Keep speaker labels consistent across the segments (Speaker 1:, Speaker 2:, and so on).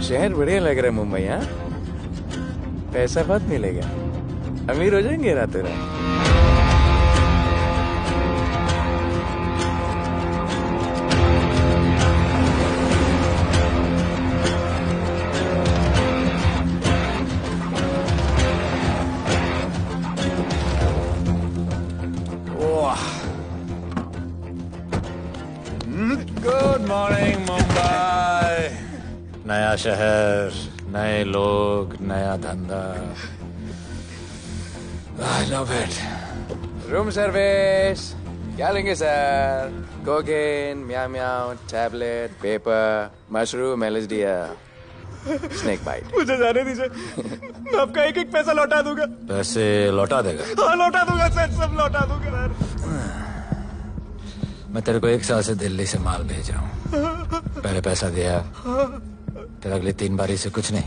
Speaker 1: शहर बढ़िया लग रहा है मुंबई। हाँ, पैसा बहुत मिलेगा, अमीर हो जाएंगे रातों रात।
Speaker 2: Good morning Mumbai.
Speaker 3: नया शहर, नए लोग, नया धंधा। I love it.
Speaker 1: Room service क्या लेंगे sir? Cocaine, meow meow, tablet, paper, mushroom, LSD, snake bite.
Speaker 2: मुझे जाने दीजिए, मैं आपका एक एक पैसा लौटा दूंगा।
Speaker 3: पैसे लौटा देगा?
Speaker 2: हाँ लौटा दूंगा सर, सब लौटा दूंगा सर।
Speaker 3: मैं तेरे को 1 साल से दिल्ली से माल भेज रहा हूँ। पहले पैसा दिया, फिर अगली 3 बारी से कुछ नहीं।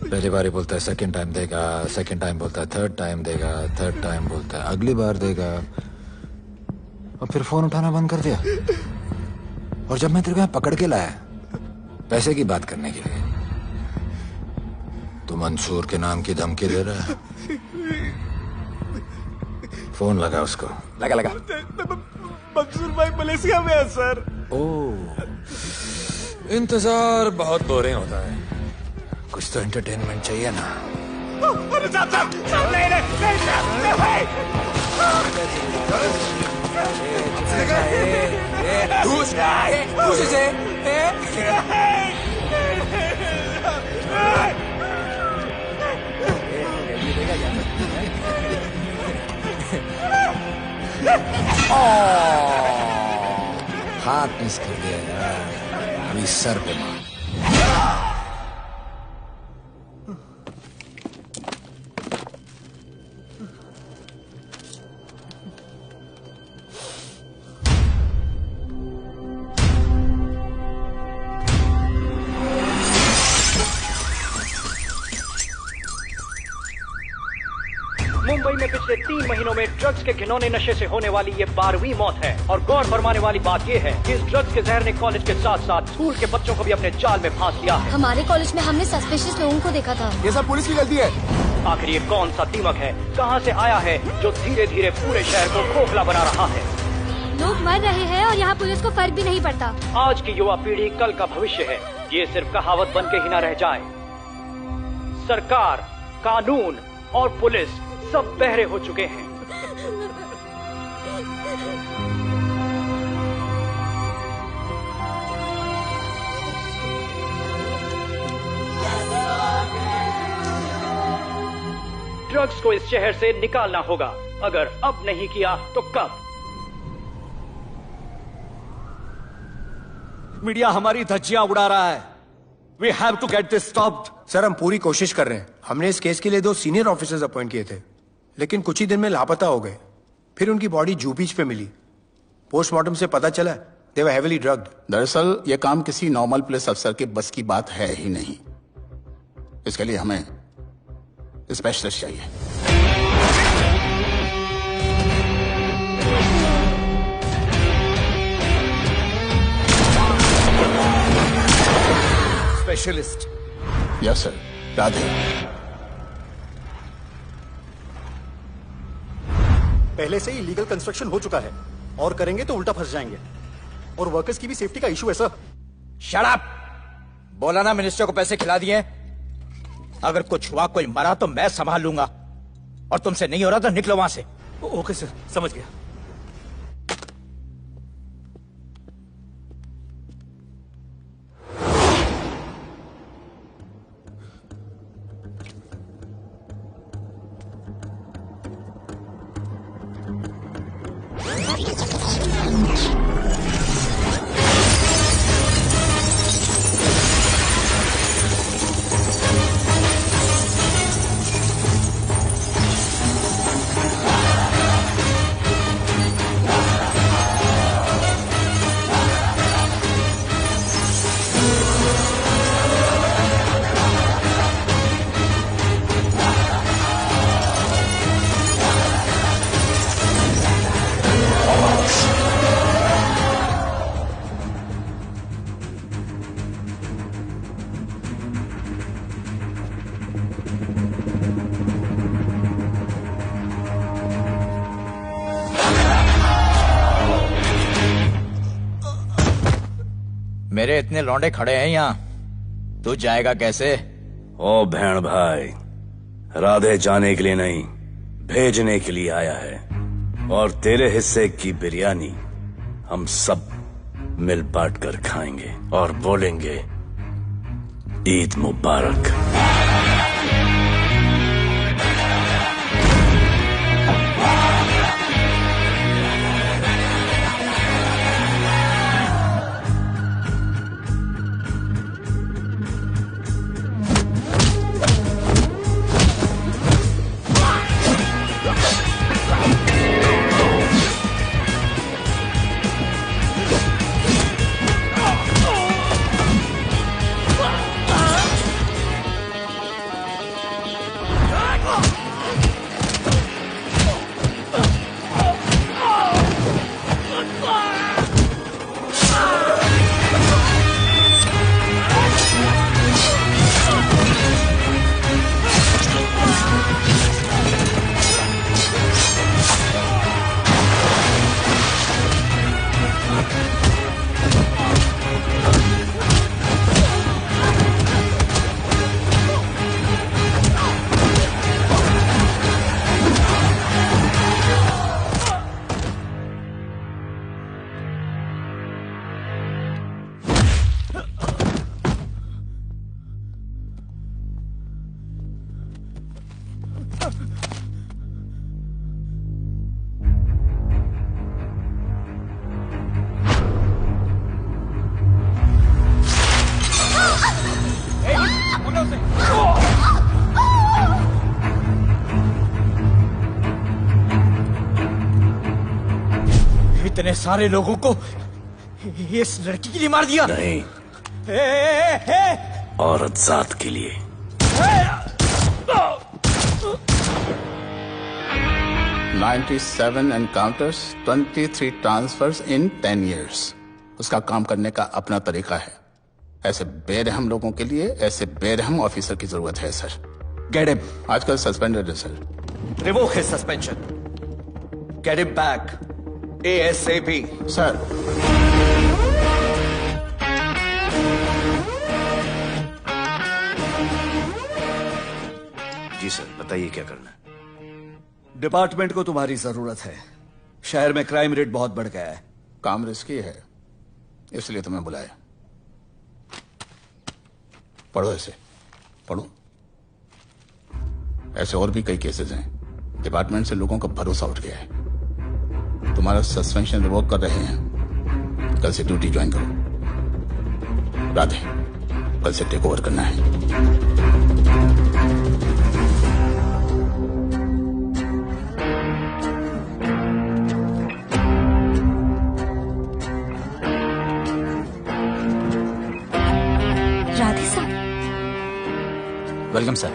Speaker 3: पहली बारी बोलता है सेकंड टाइम देगा, सेकंड टाइम बोलता है थर्ड टाइम देगा, थर्ड टाइम बोलता है अगली बार देगा, और फिर फोन उठाना बंद कर दिया। और जब मैं तेरे को यहाँ पकड़ के लाया पैसे की बात करने के लिए, तो मंसूर के नाम की धमकी दे रहा है। फोन लगा उसको।
Speaker 1: लगा लगा।
Speaker 2: मंसूर भाई मलेशिया में है सर।
Speaker 3: ओह, इंतजार बहुत बोरिंग होता है, कुछ तो एंटरटेनमेंट चाहिए ना।
Speaker 2: अरे साहब साहब साहब, नहीं नहीं नहीं भाई।
Speaker 3: हाथ मिस कर दिया यार, अभी सर पे मार।
Speaker 4: मुंबई में पिछले 3 महीनों में ड्रग्स के घिनौने नशे से होने वाली ये 12वीं मौत है। और गौर फरमाने वाली बात ये है कि इस ड्रग्स के जहर ने कॉलेज के साथ साथ स्कूल के बच्चों को भी अपने जाल में फांस लिया है।
Speaker 5: हमारे कॉलेज में हमने सस्पिशियस लोगों को देखा था।
Speaker 2: ये सब पुलिस की गलती है।
Speaker 4: आखिर ये कौन सा दीमक है, कहां से आया है, जो धीरे धीरे पूरे शहर को खोखला बना रहा है?
Speaker 5: लोग मर रहे हैं और यहाँ पुलिस को फर्क भी नहीं पड़ता।
Speaker 4: आज की युवा पीढ़ी कल का भविष्य है, ये सिर्फ कहावत बन के ही न रह जाए। सरकार, कानून और पुलिस सब बहरे हो चुके हैं। ड्रग्स को इस शहर से निकालना होगा। अगर अब नहीं किया तो कब?
Speaker 2: मीडिया हमारी धज्जियां उड़ा रहा है। We have to get this stopped.
Speaker 6: Sir, हम पूरी कोशिश कर रहे हैं। हमने इस केस के लिए 2 सीनियर ऑफिसर्स अपॉइंट किए थे, लेकिन कुछ ही दिन में लापता हो गए। फिर उनकी बॉडी जू बीच पे मिली। पोस्टमार्टम से पता चला दे वर हेवीली ड्रग्ड।
Speaker 7: दरअसल ये काम किसी नॉर्मल पुलिस अफसर के बस की बात है ही नहीं। इसके लिए हमें स्पेशलिस्ट चाहिए।
Speaker 2: स्पेशलिस्ट?
Speaker 7: Yes sir. राधे।
Speaker 8: पहले से ही लीगल कंस्ट्रक्शन हो चुका है, और करेंगे तो उल्टा फंस जाएंगे। और वर्कर्स की भी सेफ्टी का इशू है सर।
Speaker 9: Shut up! बोला ना मिनिस्टर को पैसे खिला दिए। अगर कुछ हुआ, कोई मरा तो मैं संभाल लूंगा, और तुमसे नहीं हो रहा तो निकलो वहां से।
Speaker 8: ओके सर, समझ गया।
Speaker 9: मेरे इतने लौंडे खड़े हैं यहाँ, तू जाएगा कैसे?
Speaker 10: ओ बहन भाई, राधे जाने के लिए नहीं, भेजने के लिए आया है। और तेरे हिस्से की बिरयानी हम सब मिल बांट कर खाएंगे और बोलेंगे ईद मुबारक।
Speaker 9: इतने सारे लोगों को इस लड़की के लिए मार दिया?
Speaker 10: नहीं, औरत जात के लिए।
Speaker 7: $97 encounters, 23 transfers in 10 years. उसका काम करने का अपना तरीका है। ऐसे बेरहम लोगों के लिए ऐसे बेरहम ऑफिसर की जरूरत है सर।
Speaker 2: Get him.
Speaker 7: आजकल सस्पेंडेड है sir.
Speaker 2: Revoke his suspension. Get him back. ASAP.
Speaker 7: Sir,
Speaker 10: जी सर, बताइए क्या करना है।
Speaker 2: डिपार्टमेंट को तुम्हारी जरूरत है। शहर में क्राइम रेट बहुत बढ़ गया है।
Speaker 7: काम रिस्की है, इसलिए तुम्हें बुलाया। पढ़ो ऐसे, पढ़ो। ऐसे और भी कई केसेस हैं। डिपार्टमेंट से लोगों का भरोसा उठ गया है। तुम्हारा सस्पेंशन रिवोक कर रहे हैं। कल से ड्यूटी ज्वाइन करो। राधे, कल से टेक ओवर करना है।
Speaker 5: राधे साहब।
Speaker 3: Welcome sir.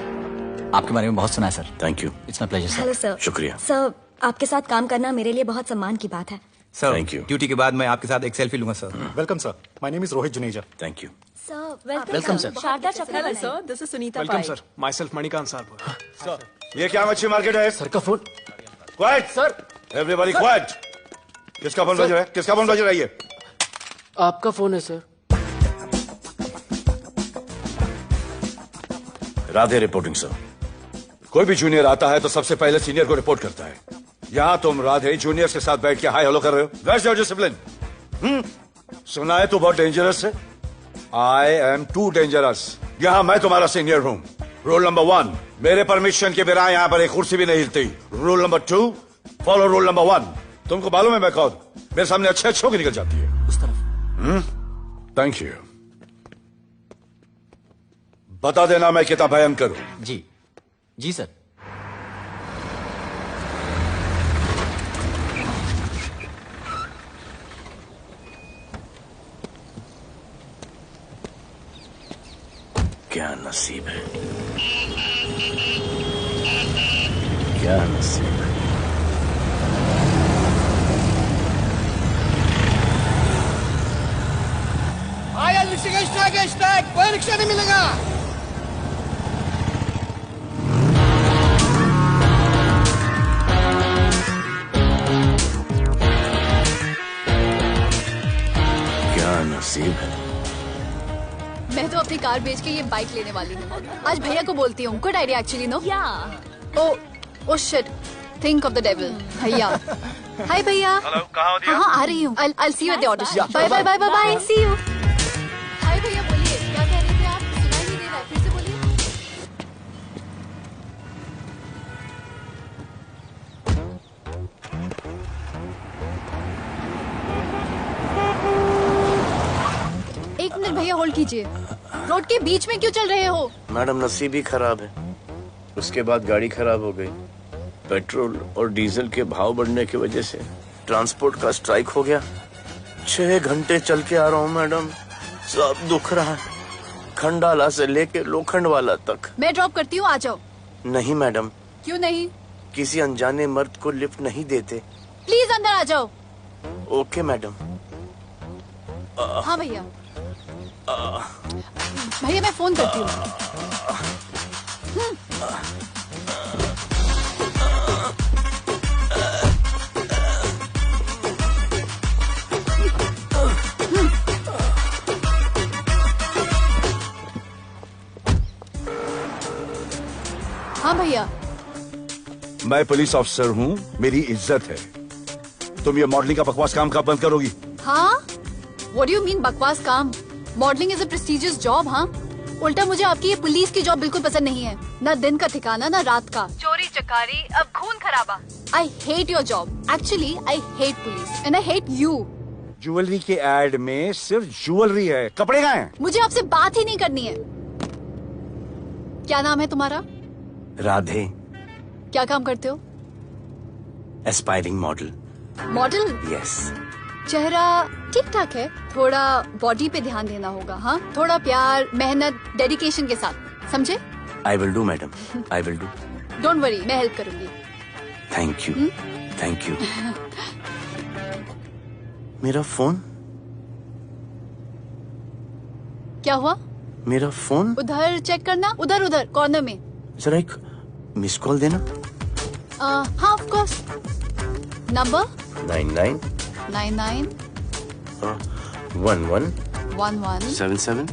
Speaker 3: आपके बारे में बहुत सुना है sir.
Speaker 10: Thank you.
Speaker 3: It's my pleasure sir.
Speaker 11: Hello sir.
Speaker 10: शुक्रिया।
Speaker 11: सर, आपके साथ काम करना मेरे लिए बहुत सम्मान की बात है।
Speaker 12: Sir,
Speaker 10: Thank you.
Speaker 12: ड्यूटी के बाद मैं आपके साथ एक सेल्फी लूंगा sir.
Speaker 8: Welcome sir, my name is Rohit Juneja.
Speaker 10: Thank you.
Speaker 11: Sir,
Speaker 3: welcome sir.
Speaker 11: Sharda Chakraborty
Speaker 13: sir, this is Sunita
Speaker 8: welcome
Speaker 13: पाई।
Speaker 8: सर, माई सेल्फ मणिकांत साहब।
Speaker 12: सर,
Speaker 10: ये क्या मच्छी मार्केट है?
Speaker 6: सर का phone.
Speaker 10: Quiet sir, everybody quiet. किसका फोन बज रहा है? किसका फोन बज रहा है? ये
Speaker 13: आपका फोन है सर।
Speaker 10: Radhe reporting sir. कोई भी जूनियर आता है तो सबसे पहले सीनियर को रिपोर्ट करता है। यहाँ तुम राधे जूनियर्स के साथ बैठ के हाय हेलो कर रहे हो। Where's your discipline? सुना है तू बहुत डेंजरस है। I am too dangerous. यहाँ मैं तुम्हारा सीनियर हूँ। रूल नंबर 1, मेरे परमिशन के बिना यहाँ पर एक कुर्सी भी नहीं हिलती। Rule number 2, follow rule number 1। तुमको मालूम है मैं कौन? मेरे सामने अच्छे अच्छों की निकल जाती है।
Speaker 3: उस तरफ।
Speaker 10: Thank you. बता देना मैं कितना भयंकर हूं।
Speaker 3: जी जी सर।
Speaker 10: क्या नसीब है, क्या नसीब है।
Speaker 9: आया रिक्शा का स्टैक है, स्टैक। कोई रिक्शा नहीं मिलेगा।
Speaker 10: क्या नसीब है,
Speaker 14: कार बेच के ये बाइक लेने वाली हूँ। आज भैया को बोलती हूँ। Good idea actually, no? Oh shit, think of the devil. भैया, हाय भैया।
Speaker 15: हेलो, कहाँ हो दिया?
Speaker 14: हाँ, आ रही हूँ। I'll see you at the audition. Bye bye bye bye bye, see you. Hi भैया, बोलिए क्या कह रहे थे आप? सुनाई नहीं दे रहा है, फिर से बोलिए। एक मिनट भैया, होल्ड कीजिए। रोड के बीच में क्यों चल रहे हो?
Speaker 15: मैडम, नसीब ही खराब है। उसके बाद गाड़ी खराब हो गई। पेट्रोल और डीजल के भाव बढ़ने की वजह से ट्रांसपोर्ट का स्ट्राइक हो गया। 6 घंटे चल के आ रहा हूँ मैडम, सब दुख रहा है, खंडाला से लेके लोखंड वाला तक।
Speaker 14: मैं ड्रॉप करती हूँ, आ जाओ।
Speaker 15: नहीं मैडम।
Speaker 14: क्यों नहीं?
Speaker 15: किसी अनजाने मर्द को लिफ्ट नहीं देते।
Speaker 14: प्लीज अंदर आ जाओ।
Speaker 15: Okay madam.
Speaker 14: हाँ भैया। भैया मैं फोन करती हूँ। हाँ भैया।
Speaker 10: मैं पुलिस ऑफिसर हूँ, मेरी इज्जत है। तुम ये मॉडलिंग का बकवास काम कब बंद करोगी?
Speaker 14: हाँ? What do you mean बकवास काम? Modelling is a prestigious job. हाँ, उल्टा मुझे आपकी ये पुलिस की जॉब बिल्कुल पसंद नहीं है। ना दिन का ठिकाना, ना रात का। चोरी चकारी, अब खून खराबा। I hate your job. Actually, I hate police and I hate you.
Speaker 10: Jewellery के एड में सिर्फ ज्वेलरी है, कपड़े कहाँ हैं?
Speaker 14: मुझे आपसे बात ही नहीं करनी है। क्या नाम है तुम्हारा?
Speaker 15: राधे।
Speaker 14: क्या काम करते हो?
Speaker 15: Aspiring model.
Speaker 14: मॉडल?
Speaker 15: यस।
Speaker 14: चेहरा ठीक ठाक है, थोड़ा बॉडी पे ध्यान देना होगा। हाँ, थोड़ा प्यार, मेहनत, डेडिकेशन के साथ, समझे?
Speaker 15: I will do madam, I will do.
Speaker 14: Don't worry, मैं हेल्प करूंगी।
Speaker 15: Thank you, thank you. मेरा फोन?
Speaker 14: क्या हुआ?
Speaker 15: मेरा फोन?
Speaker 14: उधर चेक करना, उधर उधर कॉर्नर में।
Speaker 15: जरा एक मिस कॉल देना।
Speaker 14: हाँ of course. Number
Speaker 15: 99
Speaker 14: 99
Speaker 15: 11
Speaker 14: 11
Speaker 15: 77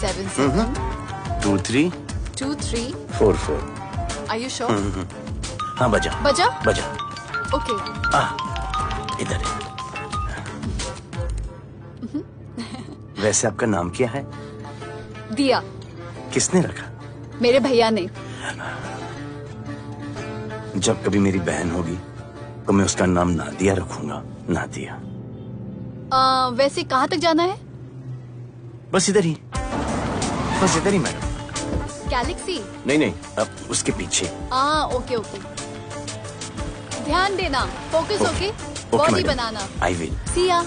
Speaker 14: 77
Speaker 15: 23
Speaker 14: 23
Speaker 15: 44।
Speaker 14: Are you sure?
Speaker 15: हाँ बजा
Speaker 14: बजा?
Speaker 15: बजा।
Speaker 14: ओके।
Speaker 15: इधर है। वैसे आपका नाम क्या है?
Speaker 14: दिया।
Speaker 15: किसने रखा?
Speaker 14: मेरे भैया ने।
Speaker 15: जब कभी मेरी बहन होगी तो मैं उसका नाम नादिया रखूंगा। नादिया।
Speaker 14: वैसे कहाँ तक जाना है?
Speaker 15: बस इधर ही, बस इधर ही मैडम।
Speaker 14: गैलेक्सी?
Speaker 15: नहीं, अब उसके पीछे।
Speaker 14: Okay okay. ध्यान देना, फोकस होके बॉडी बनाना।
Speaker 15: I will.
Speaker 14: सी या।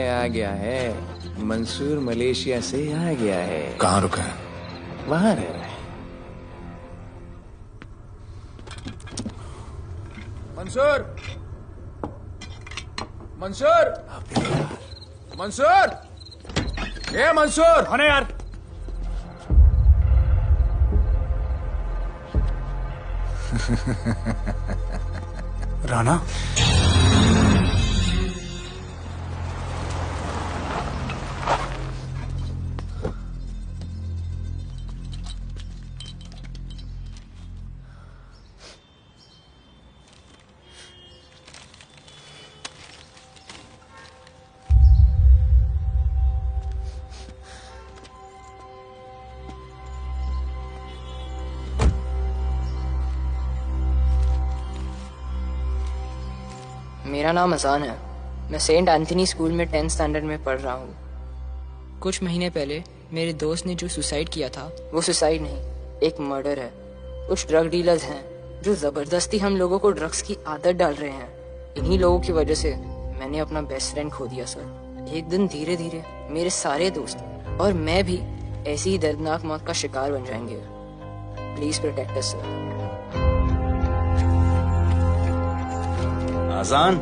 Speaker 1: आ गया है। मंसूर मलेशिया से आ गया है।
Speaker 3: कहाँ रुका है?
Speaker 1: वहां रह रहा है। मंसूर, मंसूर, मंसूर, ये मंसूर।
Speaker 2: हाँ यार।
Speaker 6: राणा,
Speaker 16: मेरा नाम अजान है। मैं सेंट एंथनी स्कूल में 10th स्टैंडर्ड में पढ़ रहा हूँ। कुछ महीने पहले मेरे दोस्त ने जो सुसाइड किया था, वो सुसाइड नहीं, एक मर्डर है। कुछ ड्रग डीलर्स हैं जो जबरदस्ती हम लोगों को ड्रग्स की आदत डाल रहे हैं। इन्हीं लोगों की वजह से मैंने अपना बेस्ट फ्रेंड खो दिया सर। एक दिन धीरे धीरे मेरे सारे दोस्त और मैं भी ऐसी ही दर्दनाक मौत का शिकार बन जाएंगे। Please protect us sir.
Speaker 15: Azaan,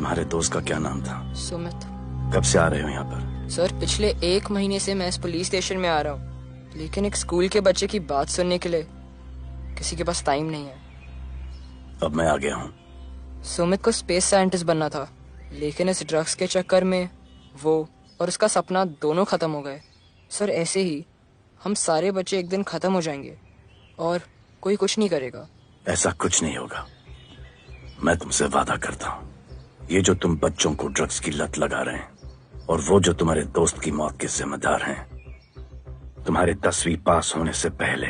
Speaker 15: तुम्हारे दोस्त का क्या नाम था?
Speaker 16: सुमित।
Speaker 15: कब से आ रहे हो यहाँ पर?
Speaker 16: सर पिछले 1 महीने से मैं इस पुलिस स्टेशन में आ रहा हूँ, लेकिन एक स्कूल के बच्चे की बात सुनने के लिए किसी के पास टाइम नहीं है।
Speaker 15: अब मैं आ गया हूँ।
Speaker 16: सुमित को स्पेस साइंटिस्ट बनना था, लेकिन इस ड्रग्स के चक्कर में वो और उसका सपना दोनों खत्म हो गए। सर ऐसे ही हम सारे बच्चे एक दिन खत्म हो जाएंगे और कोई कुछ नहीं करेगा।
Speaker 15: ऐसा कुछ नहीं होगा, मैं तुमसे वादा करता हूँ। ये जो तुम बच्चों को ड्रग्स की लत लगा रहे हैं और वो जो तुम्हारे दोस्त की मौत के जिम्मेदार हैं, तुम्हारे 10वीं पास होने से पहले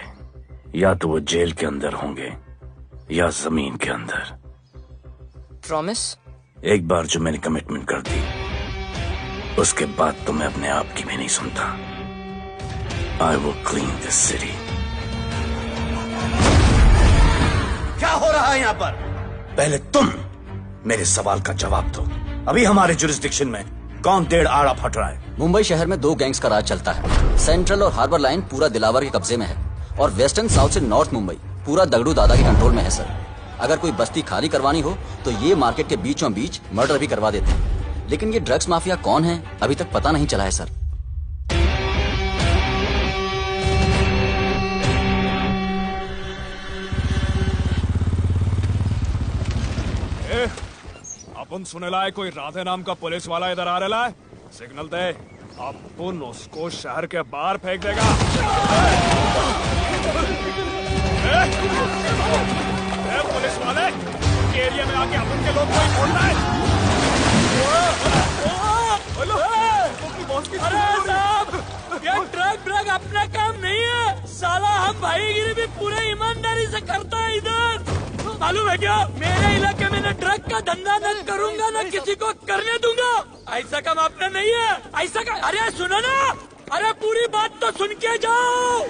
Speaker 15: या तो वो जेल के अंदर होंगे या जमीन के अंदर।
Speaker 16: प्रॉमिस?
Speaker 15: एक बार जो मैंने कमिटमेंट कर दी, उसके बाद तो मैं अपने आप की भी नहीं सुनता। I will clean this city. क्या हो रहा है यहाँ पर? पहले तुम मेरे सवाल का जवाब दो। अभी हमारे जुरिस्डिक्शन में कौन डेढ़ आड़ा फट रहा है?
Speaker 17: मुंबई शहर में 2 गैंग्स का राज चलता है। सेंट्रल और हार्बर लाइन पूरा दिलावर के कब्जे में है और वेस्टर्न साउथ से नॉर्थ मुंबई पूरा दगड़ू दादा के कंट्रोल में है सर। अगर कोई बस्ती खाली करवानी हो तो ये मार्केट के बीचों बीच मर्डर भी करवा देते हैं। लेकिन ये ड्रग्स माफिया कौन है अभी तक पता नहीं चला है सर।
Speaker 2: अपन सुनेला है कोई राधे नाम का पुलिस वाला इधर आ रहा है। सिग्नल दे, अपन उसको शहर के बाहर फेंक देगा। पुलिस वाले एरिया में आके अपन के लोग कोई बोल रहा है।
Speaker 18: अरे साहब, ये ड्रग अपना काम नहीं है साला। हम भाईगिरी भी पूरे ईमानदारी से करता है इधर। मालूम है क्या, मेरे इलाके में न ड्रग का धंधा न करूंगा न किसी को करने दूंगा। ऐसा काम अपना नहीं है। ऐसा का अरे सुनो ना, अरे पूरी बात तो सुन के जाओ।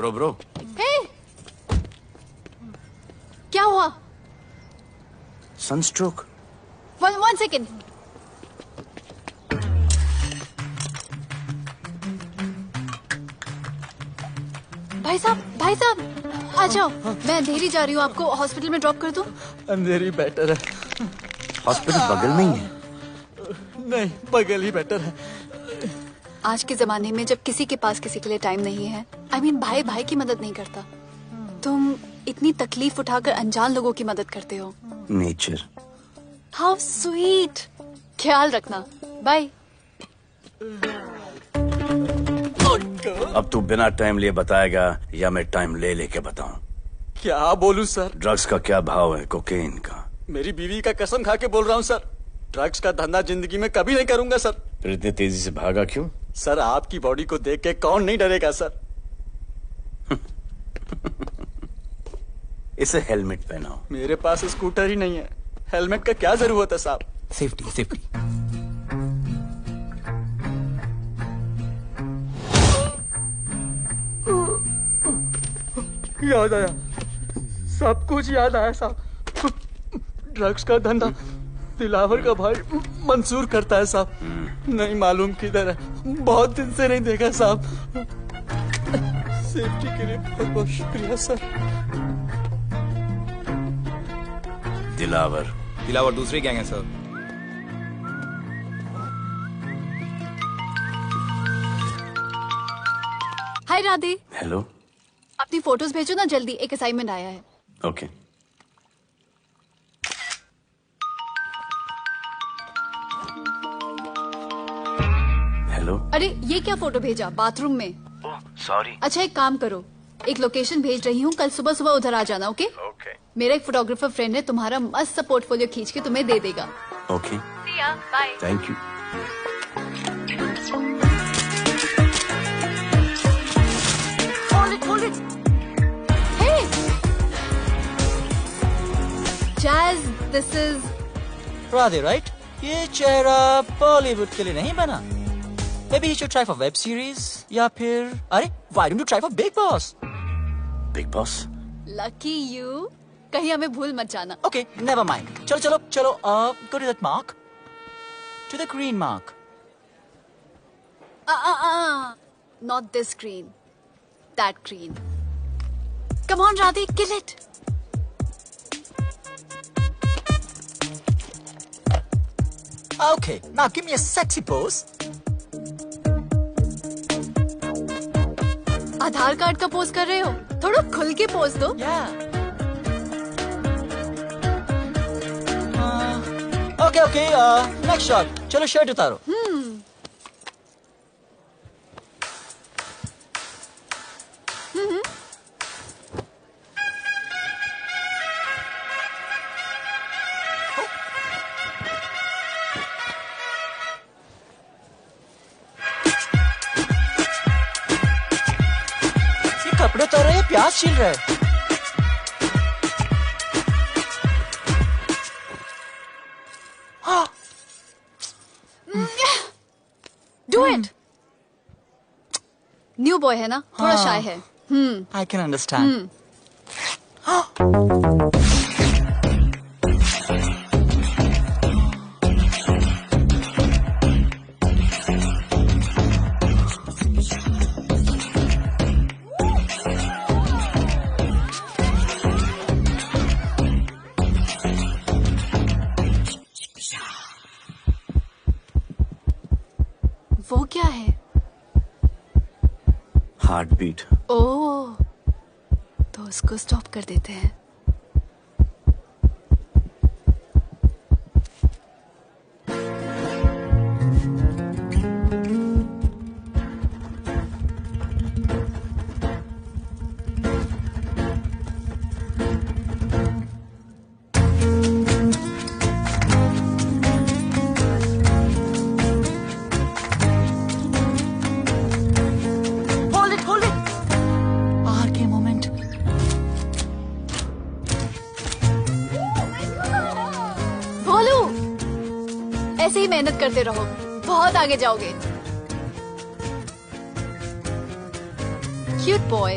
Speaker 15: ब्रो
Speaker 14: क्या हुआ?
Speaker 15: सनस्ट्रोक।
Speaker 14: One second. भाई साहब आ जाओ। मैं अंधेरी जा रही हूँ, आपको हॉस्पिटल में ड्रॉप कर दूँ?
Speaker 8: अंधेरी बेटर है।
Speaker 15: हॉस्पिटल बगल में ही है?
Speaker 8: नहीं, बगल ही बेटर है।
Speaker 14: आज के जमाने में जब किसी के पास किसी के लिए टाइम नहीं है, I mean, भाई भाई की मदद नहीं करता, तुम इतनी तकलीफ उठाकर अनजान लोगों की मदद करते हो।
Speaker 15: नेचर।
Speaker 14: How sweet. ख्याल रखना, बाय।
Speaker 15: अब तू बिना टाइम लिए बताएगा या मैं टाइम ले लेके बताऊं?
Speaker 8: क्या बोलूं सर?
Speaker 15: ड्रग्स का क्या भाव है कोकेन का?
Speaker 8: मेरी बीवी का कसम खा के बोल रहा हूँ सर, ड्रग्स का धंधा जिंदगी में कभी नहीं करूंगा सर।
Speaker 15: फिर इतनी तेजी से भागा क्यों?
Speaker 8: सर आपकी बॉडी को देख के कौन नहीं डरेगा सर।
Speaker 15: इसे हेलमेट पहनाओ।
Speaker 8: मेरे पास स्कूटर ही नहीं है, हेलमेट का क्या जरूरत है साहब?
Speaker 17: Safety safety.
Speaker 8: याद आया, सब कुछ याद आया साहब। ड्रग्स का धंधा दिलावर का भाई मंसूर करता है साहब। नहीं मालूम किधर है, बहुत दिन से नहीं देखा साहब। सेफ्टी के लिए बहुत बहुत शुक्रिया सर।
Speaker 12: दिलावर दूसरी गैंग है सर।
Speaker 14: हाय राधे।
Speaker 15: हेलो।
Speaker 14: अपनी फोटोज भेजो ना जल्दी, एक असाइनमेंट आया है।
Speaker 15: ओके। हेलो।
Speaker 14: अरे ये क्या फोटो भेजा बाथरूम में?
Speaker 15: सॉरी।
Speaker 14: अच्छा एक काम करो, एक लोकेशन भेज रही हूँ, कल सुबह सुबह उधर आ जाना। ओके?
Speaker 15: ओके।
Speaker 14: मेरा एक फोटोग्राफर फ्रेंड है, तुम्हारा मस्त सा पोर्टफोलियो खींच के तुम्हें दे देगा।
Speaker 15: Okay.
Speaker 14: Bye.
Speaker 15: Thank you.
Speaker 14: This is
Speaker 9: Radhe, right? ये चेहरा बॉलीवुड के लिए नहीं बना। Maybe you should try for web series या फिर अरे why don't you try for Big Boss?
Speaker 15: Big Boss?
Speaker 14: Lucky you. कहीं हमें भूल मत जाना।
Speaker 9: Okay, never mind. चलो, go to that mark. To the green mark.
Speaker 14: Not this green. That green. Come on, Radhi, kill it.
Speaker 9: Okay, now give me a sexy pose.
Speaker 14: Aadhaar card का pose कर रहे हो? थोड़ा खुल के pose दो।
Speaker 9: Okay, next shot. चलो shirt उतारो। कपड़े उतार रहे हैं, प्याज छील रहे हैं।
Speaker 14: Do it. न्यू बॉय है ना, थोड़ा शाय है।
Speaker 9: I can understand.
Speaker 14: वो क्या है?
Speaker 15: Heart beat.
Speaker 14: ओह, तो उसको स्टॉप कर देते हैं। ऐसे ही मेहनत करते रहो, बहुत आगे जाओगे। Cute boy.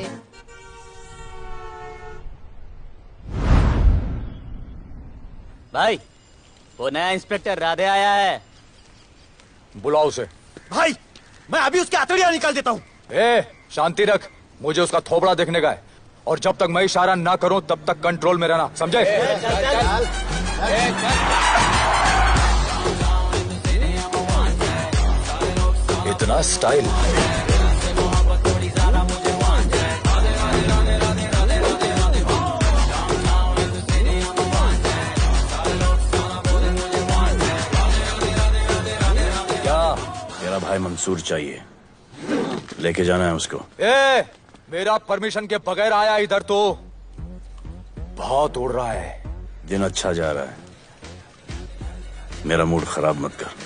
Speaker 19: भाई, वो नया इंस्पेक्टर राधे आया है।
Speaker 10: बुलाओ उसे।
Speaker 9: भाई, मैं अभी उसकी हथेलियां निकाल देता हूँ।
Speaker 10: शांति रख, मुझे उसका थोबड़ा देखने का है, और जब तक मैं इशारा ना करूं तब तक कंट्रोल में रहना, समझे? इतना स्टाइल।
Speaker 15: क्या? मेरा भाई मंसूर चाहिए, लेके जाना है उसको।
Speaker 10: मेरा परमिशन के बगैर आया इधर तो। बहुत उड़ रहा है।
Speaker 15: दिन अच्छा जा रहा है, मेरा मूड खराब मत कर।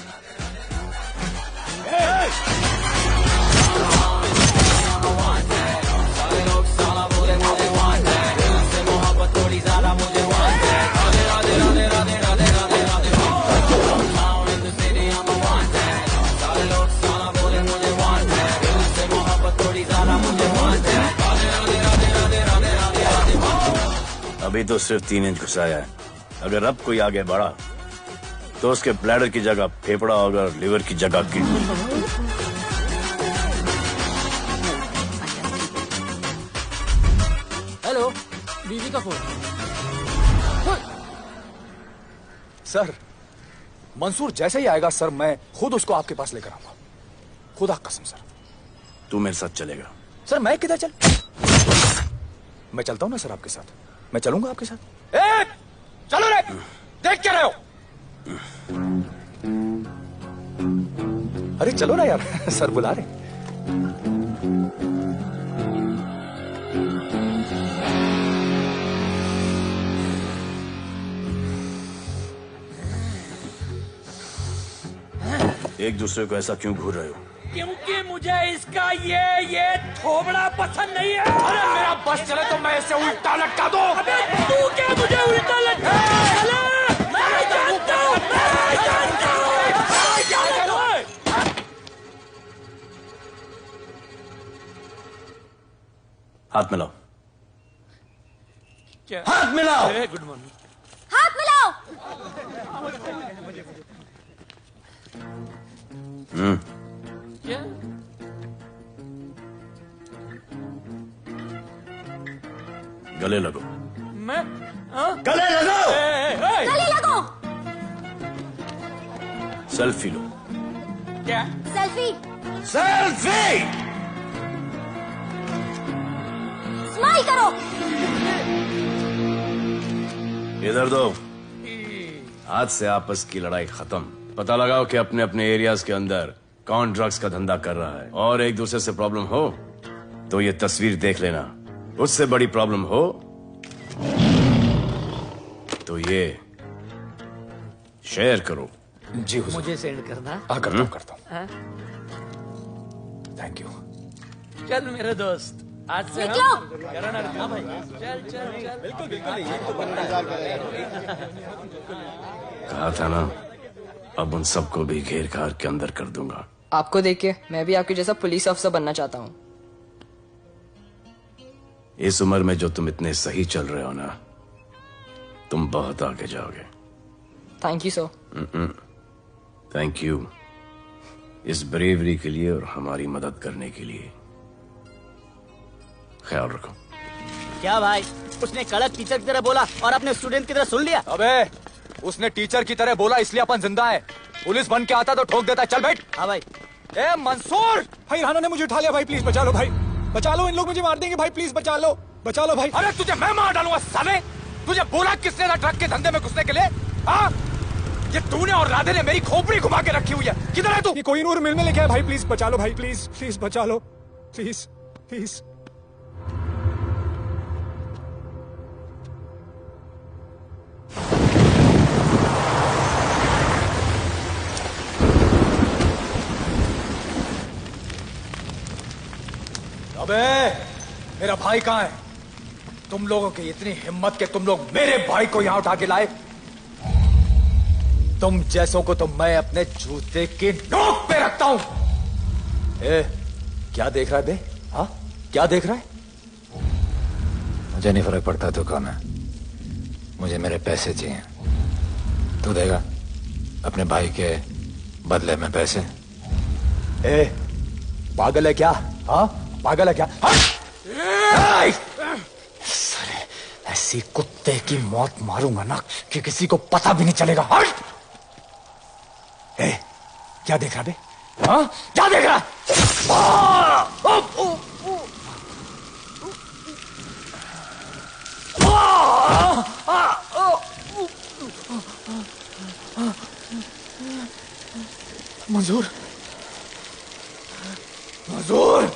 Speaker 15: अभी तो सिर्फ 3 इंच घुसाया है, अगर अब कोई आगे बढ़ा तो उसके ब्लैडर की जगह फेफड़ा होगा, लिवर की जगह किडनी।
Speaker 13: हेलो, बीवी का फोन।
Speaker 10: सर, मंसूर जैसे ही आएगा सर, मैं खुद उसको आपके पास लेकर आऊंगा, खुदा कसम सर।
Speaker 15: तू मेरे साथ चलेगा?
Speaker 10: सर मैं किधर मैं चलता हूं ना सर आपके साथ, मैं चलूंगा आपके साथ। चलो रे, देख क्या रहे हो? अरे चलो ना यार, सर बुला रहे।
Speaker 15: एक दूसरे को ऐसा क्यों घूर रहे हो?
Speaker 18: क्योंकि मुझे इसका ये थोबड़ा पसंद नहीं है।
Speaker 10: अरे मेरा बस चले तो मैं इसे उल्टा लटका दूं।
Speaker 18: अबे तू क्या मुझे उल्टा लटका?
Speaker 15: हाथ मिलाओ।
Speaker 8: क्या?
Speaker 15: हाथ मिलाओ।
Speaker 8: Good morning.
Speaker 5: हाथ मिलाओ।
Speaker 8: क्या?
Speaker 15: गले लगो।
Speaker 8: मैं हाँ?
Speaker 15: गले लगो।
Speaker 5: गले लगो।
Speaker 15: सेल्फी लो।
Speaker 8: क्या?
Speaker 5: सेल्फी।
Speaker 15: सेल्फी।
Speaker 5: स्माइल करो।
Speaker 15: इधर दो। आज से आपस की लड़ाई खत्म। पता लगाओ कि अपने अपने एरियाज के अंदर कौन ड्रग्स का धंधा कर रहा है, और एक दूसरे से प्रॉब्लम हो तो ये तस्वीर देख लेना। उससे बड़ी प्रॉब्लम हो तो ये शेयर करो।
Speaker 3: जी हुजूर।
Speaker 8: मुझे सेंड करना।
Speaker 3: करता हूँ।
Speaker 8: हाँ?
Speaker 3: Thank you.
Speaker 8: चल मेरे दोस्त, आज से
Speaker 5: निकलो।
Speaker 8: हाँ भाई, चल चल चल। बिल्कुल बिल्कुल।
Speaker 15: कहा था ना, अब उन सबको भी घेर घार के अंदर कर दूंगा।
Speaker 16: आपको देख के मैं भी आपके जैसा पुलिस ऑफिसर बनना चाहता हूँ।
Speaker 15: इस उम्र में जो तुम इतने सही चल रहे हो ना, तुम बहुत आगे जाओगे।
Speaker 16: Thank you sir.
Speaker 15: Thank you इस ब्रेवरी के लिए और हमारी मदद करने के लिए। ख्याल रखो।
Speaker 19: क्या भाई, उसने कड़क टीचर की तरह बोला और अपने स्टूडेंट की तरह सुन लिया?
Speaker 3: अबे उसने टीचर की तरह बोला इसलिए अपन जिंदा है। पुलिस बन के आता तो ठोक देता। चल बैठ।
Speaker 19: हाँ भाई।
Speaker 3: ए मंसूर,
Speaker 2: भाई राना ने मुझे उठा लिया भाई, प्लीज बचा लो भाई, बचा लो, इन लोग मुझे मार देंगे भाई, प्लीज बचा लो भाई।
Speaker 3: अरे तुझे मैं मार डालूंगा साले। तुझे बोला किसने था ट्रक के धंधे में घुसने के लिए? हाँ, ये तूने और राधे ने मेरी खोपड़ी घुमा के रखी हुई है। किधर है तू?
Speaker 2: ये कोई नूर मिल में लेके आया भाई, प्लीज बचा लो भाई, प्लीज प्लीज बचा लो, प्लीज प्लीज।
Speaker 3: अबे मेरा भाई कहाँ है? तुम लोगों की इतनी हिम्मत कि तुम लोग मेरे भाई को यहाँ उठा के लाए। तुम जैसों को तो मैं अपने जूते की नोक पे रखता हूं। ए, क्या देख रहा है बे? हाँ, क्या देख रहा है? मुझे नहीं फर्क पड़ता तू कौन है, मुझे मेरे पैसे चाहिए। तू देगा अपने भाई के बदले में पैसे? ए, पागल है क्या? हाँ, पागल है क्या? साले, ऐसी कुत्ते की मौत मारूंगा ना कि किसी को पता भी नहीं चलेगा। ए, क्या देख रहा बे? हाँ, क्या देख रहा? मंजूर, मंजूर।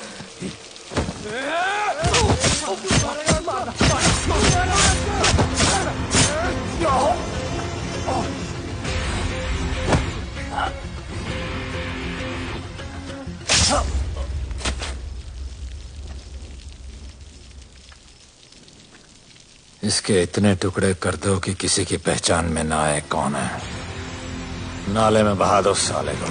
Speaker 3: इसके इतने टुकड़े कर दो कि किसी की पहचान में ना आए कौन है। नाले में बहा दो साले को।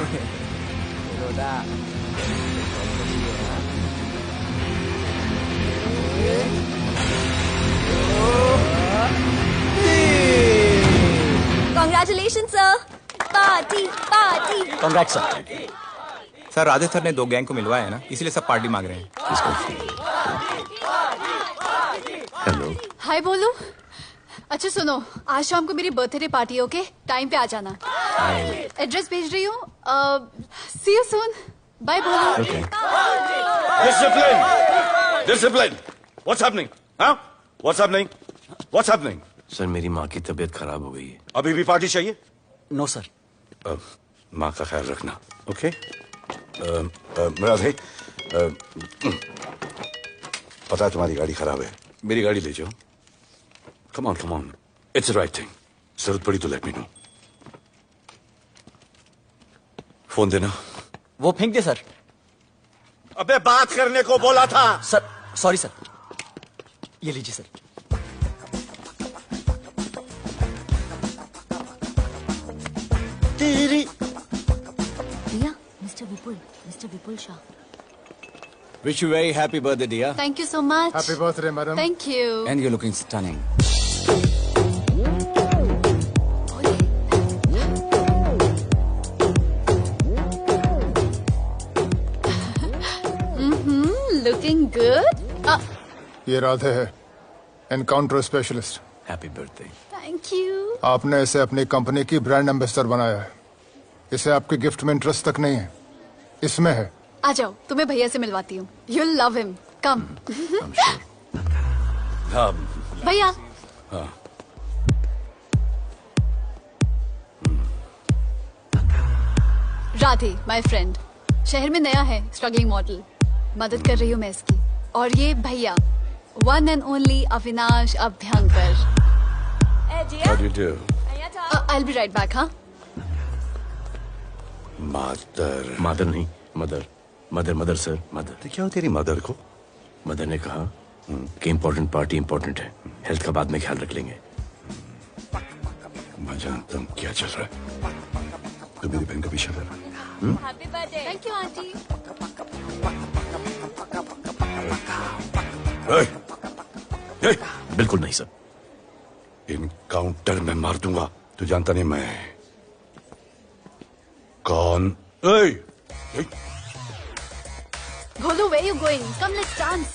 Speaker 11: Congratulation sir, party party.
Speaker 12: Congrats sir. Sir Radhe sir ने 2 गैंग को मिलवाया है ना, इसीलिए सब पार्टी मांग रहे हैं।
Speaker 15: हेलो।
Speaker 14: हाय बोलू। अच्छा सुनो, आज शाम को मेरी बर्थडे पार्टी है, ओके? टाइम पे आ जाना। एड्रेस भेज रही हूँ। See you soon. बाय बोलू।
Speaker 10: Discipline, discipline. What's happening? हाँ, what's happening? What's happening?
Speaker 15: Sir मेरी माँ की तबीयत खराब हो गई है।
Speaker 10: अभी भी पार्टी चाहिए?
Speaker 19: No sir.
Speaker 10: माँ का ख्याल रखना, ओके? राधे, पता है तुम्हारी गाड़ी खराब है, मेरी गाड़ी ले जाओ। Come on, it's the right thing. जरूरत पड़ी तो लेट मी नो। फोन देना।
Speaker 19: वो फेंक दे सर।
Speaker 10: अबे बात करने को बोला था।
Speaker 19: Sir sorry sir. ये लीजिए सर।
Speaker 11: तेरी भैया, mister Vipul Shah.
Speaker 20: Wish you very happy birthday, dear.
Speaker 14: Thank you so much.
Speaker 6: Happy birthday, madam.
Speaker 14: Thank you.
Speaker 20: And you're looking stunning.
Speaker 14: Looking good.
Speaker 6: ये राधे है, encounter specialist.
Speaker 15: Happy birthday.
Speaker 14: Thank you.
Speaker 6: आपने इसे अपनी company की brand ambassador बनाया है। इसे आपके गिफ्ट में इंटरेस्ट तक नहीं है, इसमें है।
Speaker 14: आ जाओ, तुम्हें भैया से मिलवाती हूँ। You'll love him. Come. भैया। Radhe, my friend. शहर में नया है, स्ट्रगलिंग मॉडल। मदद कर रही हूँ मैं इसकी। और ये भैया, one and only Avinash Abhyankar.
Speaker 10: How do you do?
Speaker 14: I'll be right back, हाँ?
Speaker 15: मदर नहीं, मदर सर, मदर।
Speaker 10: तो क्या हो तेरी मदर को?
Speaker 15: मदर ने कहा कि इम्पोर्टेंट पार्टी इम्पोर्टेंट है, हेल्थ का बाद में ख्याल रख लेंगे।
Speaker 10: मैं जानता हूँ क्या चल रहा है। तो मेरी बहन का पीछा कर रहा है।
Speaker 14: Happy birthday. Thank you, auntie.
Speaker 15: बिल्कुल नहीं सर।
Speaker 10: इनकाउंटर में मार दूंगा। तू जानता नहीं मैं कौन?
Speaker 14: Golu, where you going? Come, let's dance.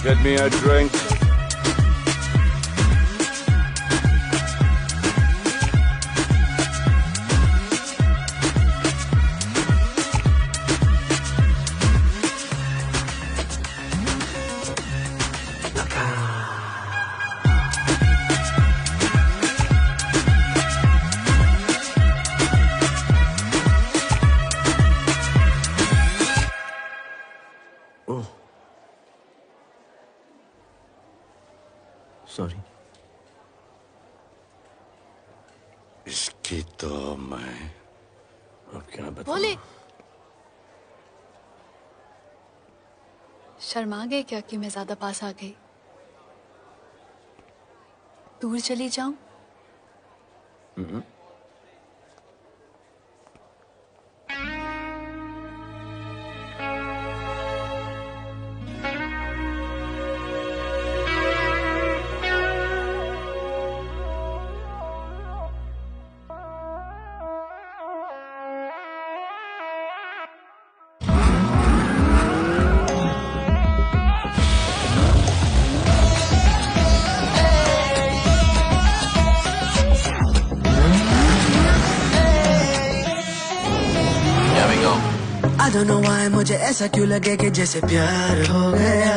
Speaker 10: Get me a drink.
Speaker 15: Sorry.
Speaker 10: इसकी तो मैं
Speaker 15: अब क्या बताऊं?
Speaker 14: बोले। शर्मा गए क्या कि मैं ज्यादा पास आ गई? दूर चली जाऊं?
Speaker 21: I don't know why मुझे ऐसा क्यों लगे कि जैसे प्यार हो गया।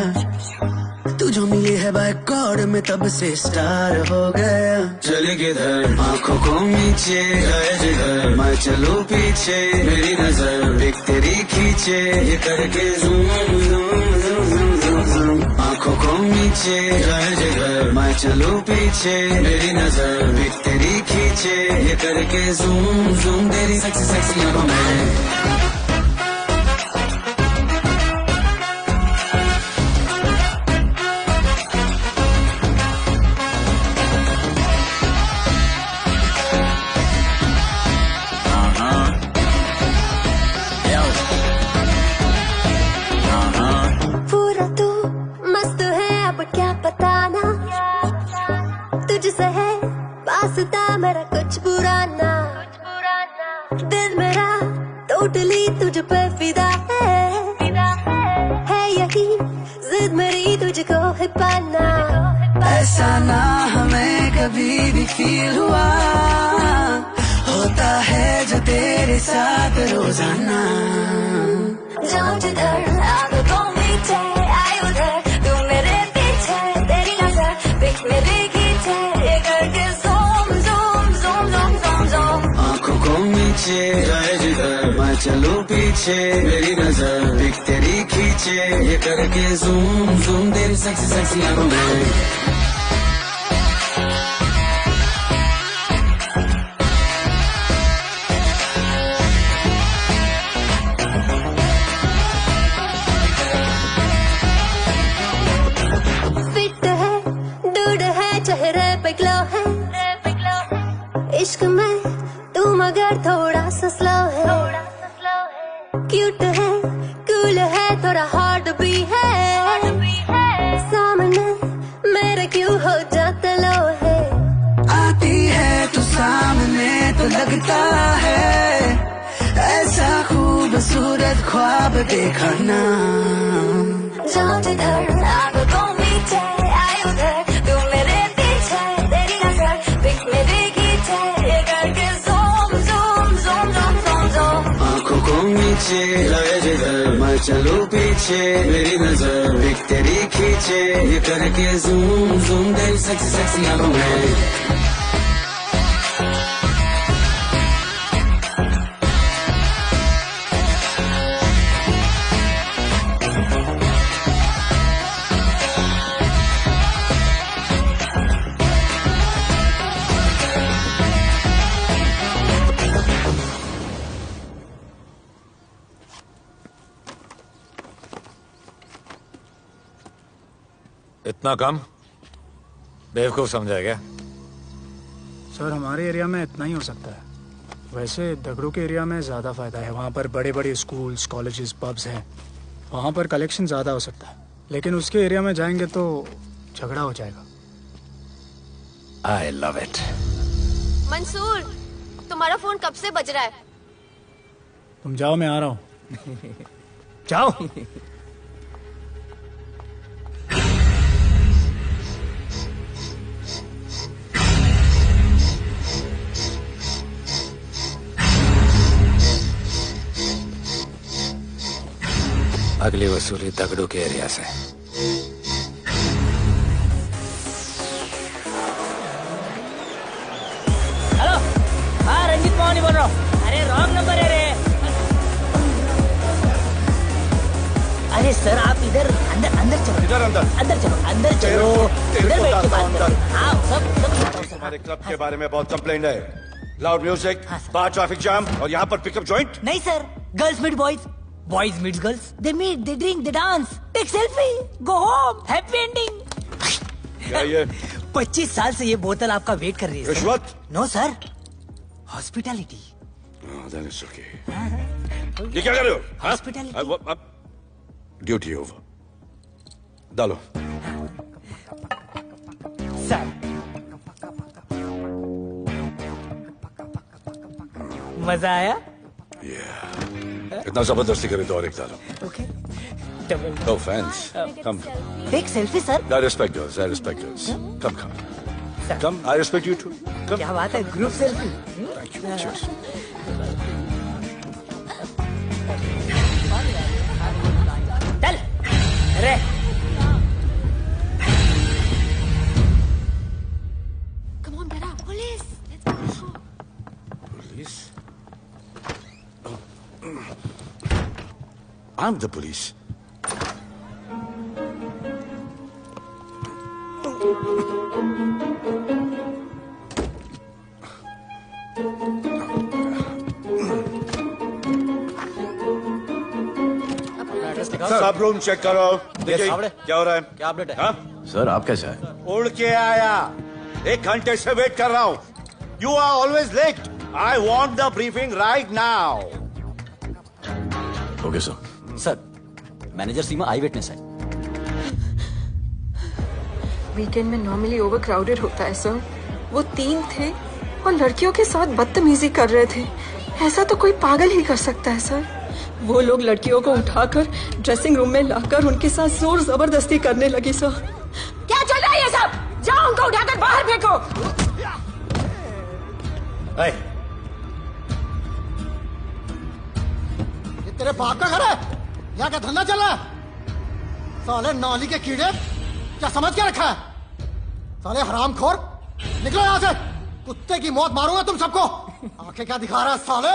Speaker 21: तू जो मिली है बाय गॉड में तब से स्टार हो गया। चले किधर आंखों को नीचे गए जिधर मैं चलूं पीछे मेरी नजर एक तेरी खींचे ये करके zoom zoom zoom zoom zoom. आंखों को नीचे गए जिधर मैं चलूं पीछे मेरी नजर एक तेरी खींचे ये करके ज़ूम ज़ूम तेरी सेक्सी सेक्सी आंखों में।
Speaker 22: मेरा कुछ बुरा ना दिल मेरा टोटली तुझ पे फिदा है यही जिद मेरी तुझको है पाना।
Speaker 21: ऐसा ना हमें कभी भी फील हुआ होता है जो तेरे साथ रोजाना।
Speaker 22: जाऊं जिधर आगे को मीठे आए उधर तू मेरे पीछे तेरी नजर पिक मेरी खींचे ये करके
Speaker 21: आंखों को नीचे जाए जिधर मैं चलूं पीछे मेरी नजर एक तेरी खींचे ये करके ज़ूम ज़ूम तेरी सेक्सी सेक्सी आंखों में।
Speaker 22: फिट है दूर है चेहरे पे ग्लो है सा स्लो है, क्यूट है, कूल है, थोड़ा हॉट भी है, सामने मेरे क्यों हो जाता लो है।
Speaker 21: आती है तो सामने तो लगता है ऐसा खूबसूरत ख्वाब देखा ना।
Speaker 22: जाऊं जिधर आंखों को मीठे आए उधर, तू मेरे पीछे तेरी नजर पिक मेरी खींचे, ये करके zoom zoom zoom zoom zoom zoom.
Speaker 21: आंखों को नीचे लाए जिधर मैं चलूं पीछे, मेरी नजर पिक तेरी खींचे, ये करके ज़ूम ज़ूम दिल सेक्सी सेक्सी आंखों में।
Speaker 3: इतना कम बेवकूफ समझा क्या?
Speaker 2: सर हमारे एरिया में इतना ही हो सकता है, वैसे दगड़ू के एरिया में ज़्यादा फायदा है। वहाँ पर बड़े बड़े स्कूल्स, कॉलेजेस, पब्स हैं, वहाँ पर कलेक्शन ज़्यादा हो सकता है। लेकिन उसके एरिया में जाएंगे तो झगड़ा हो जाएगा।
Speaker 3: आई लव इट।
Speaker 4: मंसूर, तुम्हारा फोन कब से बज रहा है?
Speaker 2: तुम जाओ, मैं आ रहा हूँ। जाओ।
Speaker 3: अगली वसूली दगड़ू के एरिया से।
Speaker 18: हेलो, हाँ रंजीत मोहन बोल रहा हूँ। अरे रॉन्ग नंबर है रे। अरे सर आप इधर अंदर अंदर चलो।
Speaker 10: इधर अंदर
Speaker 18: अंदर चलो, अंदर चलो, इधर बैठ के बात करो। हाँ सब
Speaker 10: हमारे क्लब के बारे में बहुत कंप्लेंट है। लाउड म्यूजिक, बाहर ट्रैफिक जाम और यहाँ पर पिकअप जॉइंट।
Speaker 18: नहीं sir, girls meet boys, boys meet girls, they meet, they drink, they dance, take selfie, go home, happy ending.
Speaker 10: क्या ये?
Speaker 18: 25 साल से ये बोतल आपका वेट कर रही है।
Speaker 10: रिश्वत?
Speaker 18: No sir, hospitality.
Speaker 10: Then it's okay. ये क्या कर रहे हो?
Speaker 18: हॉस्पिटैलिटी।
Speaker 10: Duty over. डालो।
Speaker 18: सर मजा आया?
Speaker 10: इतना जबरदस्ती करे तो और एक डालो।
Speaker 18: Okay.
Speaker 10: No offense. Come.
Speaker 18: Take selfie sir.
Speaker 10: I respect girls. I respect girls. Come. Come. I respect you too. Come.
Speaker 18: क्या बात है, group selfie.
Speaker 10: Thank you. Cheers.
Speaker 18: चल रे।
Speaker 4: Come on, Dada, police.
Speaker 10: Police? I'm the police. सब room check करो। देखिए क्या हो रहा है?
Speaker 15: क्या अपडेट है?
Speaker 10: हाँ?
Speaker 15: सर आप कैसे आए?
Speaker 10: उड़ के आया, 1 घंटे से वेट कर रहा हूँ। You are always late. I want the briefing right now.
Speaker 15: Okay sir.
Speaker 17: Sir, manager Seema I witness है।
Speaker 7: वीकेंड में नॉर्मली ओवर क्राउडेड होता है सर। वो 3 थे और लड़कियों के साथ बदतमीजी कर रहे थे। ऐसा तो कोई पागल ही कर सकता है सर। वो लोग लड़कियों को उठाकर ड्रेसिंग रूम में लाकर उनके साथ जोर जबरदस्ती करने लगे सर।
Speaker 4: क्या चल रहा है ये सब? जाओ उनको उठाकर बाहर फेंको।
Speaker 23: ये तेरे बाप का घर है? यहाँ क्या धंधा चल रहा है? साले नौली के कीड़े, क्या समझ के रखा है? साले हरामखोर, निकलो यहाँ से। कुत्ते की मौत मारूंगा तुम सबको। आंखें क्या दिखा रहा है साले?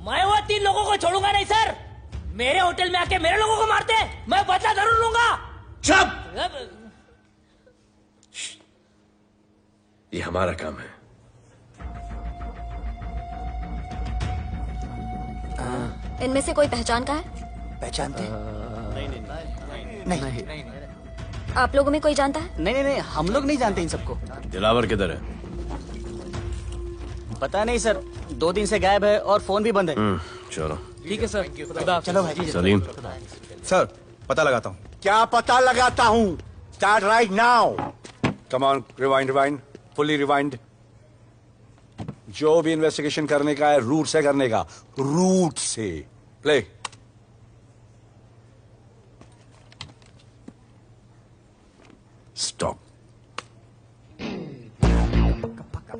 Speaker 18: मैं वो 3 लोगों को छोड़ूंगा नहीं सर। मेरे होटल में आके मेरे लोगों को मारते, मैं बदला जरूर लूंगा।
Speaker 15: चुप! ये हमारा काम है।
Speaker 11: इनमें से कोई पहचान का है?
Speaker 19: पहचानते हैं? नहीं।
Speaker 11: आप लोगों में कोई जानता है?
Speaker 19: नहीं, हम लोग नहीं जानते इन सबको।
Speaker 15: दिलावर किधर है?
Speaker 19: पता नहीं सर, 2 दिन से गायब है और फोन भी बंद है।
Speaker 15: चलो
Speaker 19: ठीक है सर, चलो भाई।
Speaker 15: सलीम
Speaker 12: सर, पता लगाता हूँ।
Speaker 10: क्या पता लगाता हूँ? Start right now. Come on, rewind, fully rewind. जो भी इन्वेस्टिगेशन करने का है रूट से करने का, रूट से। Play.
Speaker 15: Stop.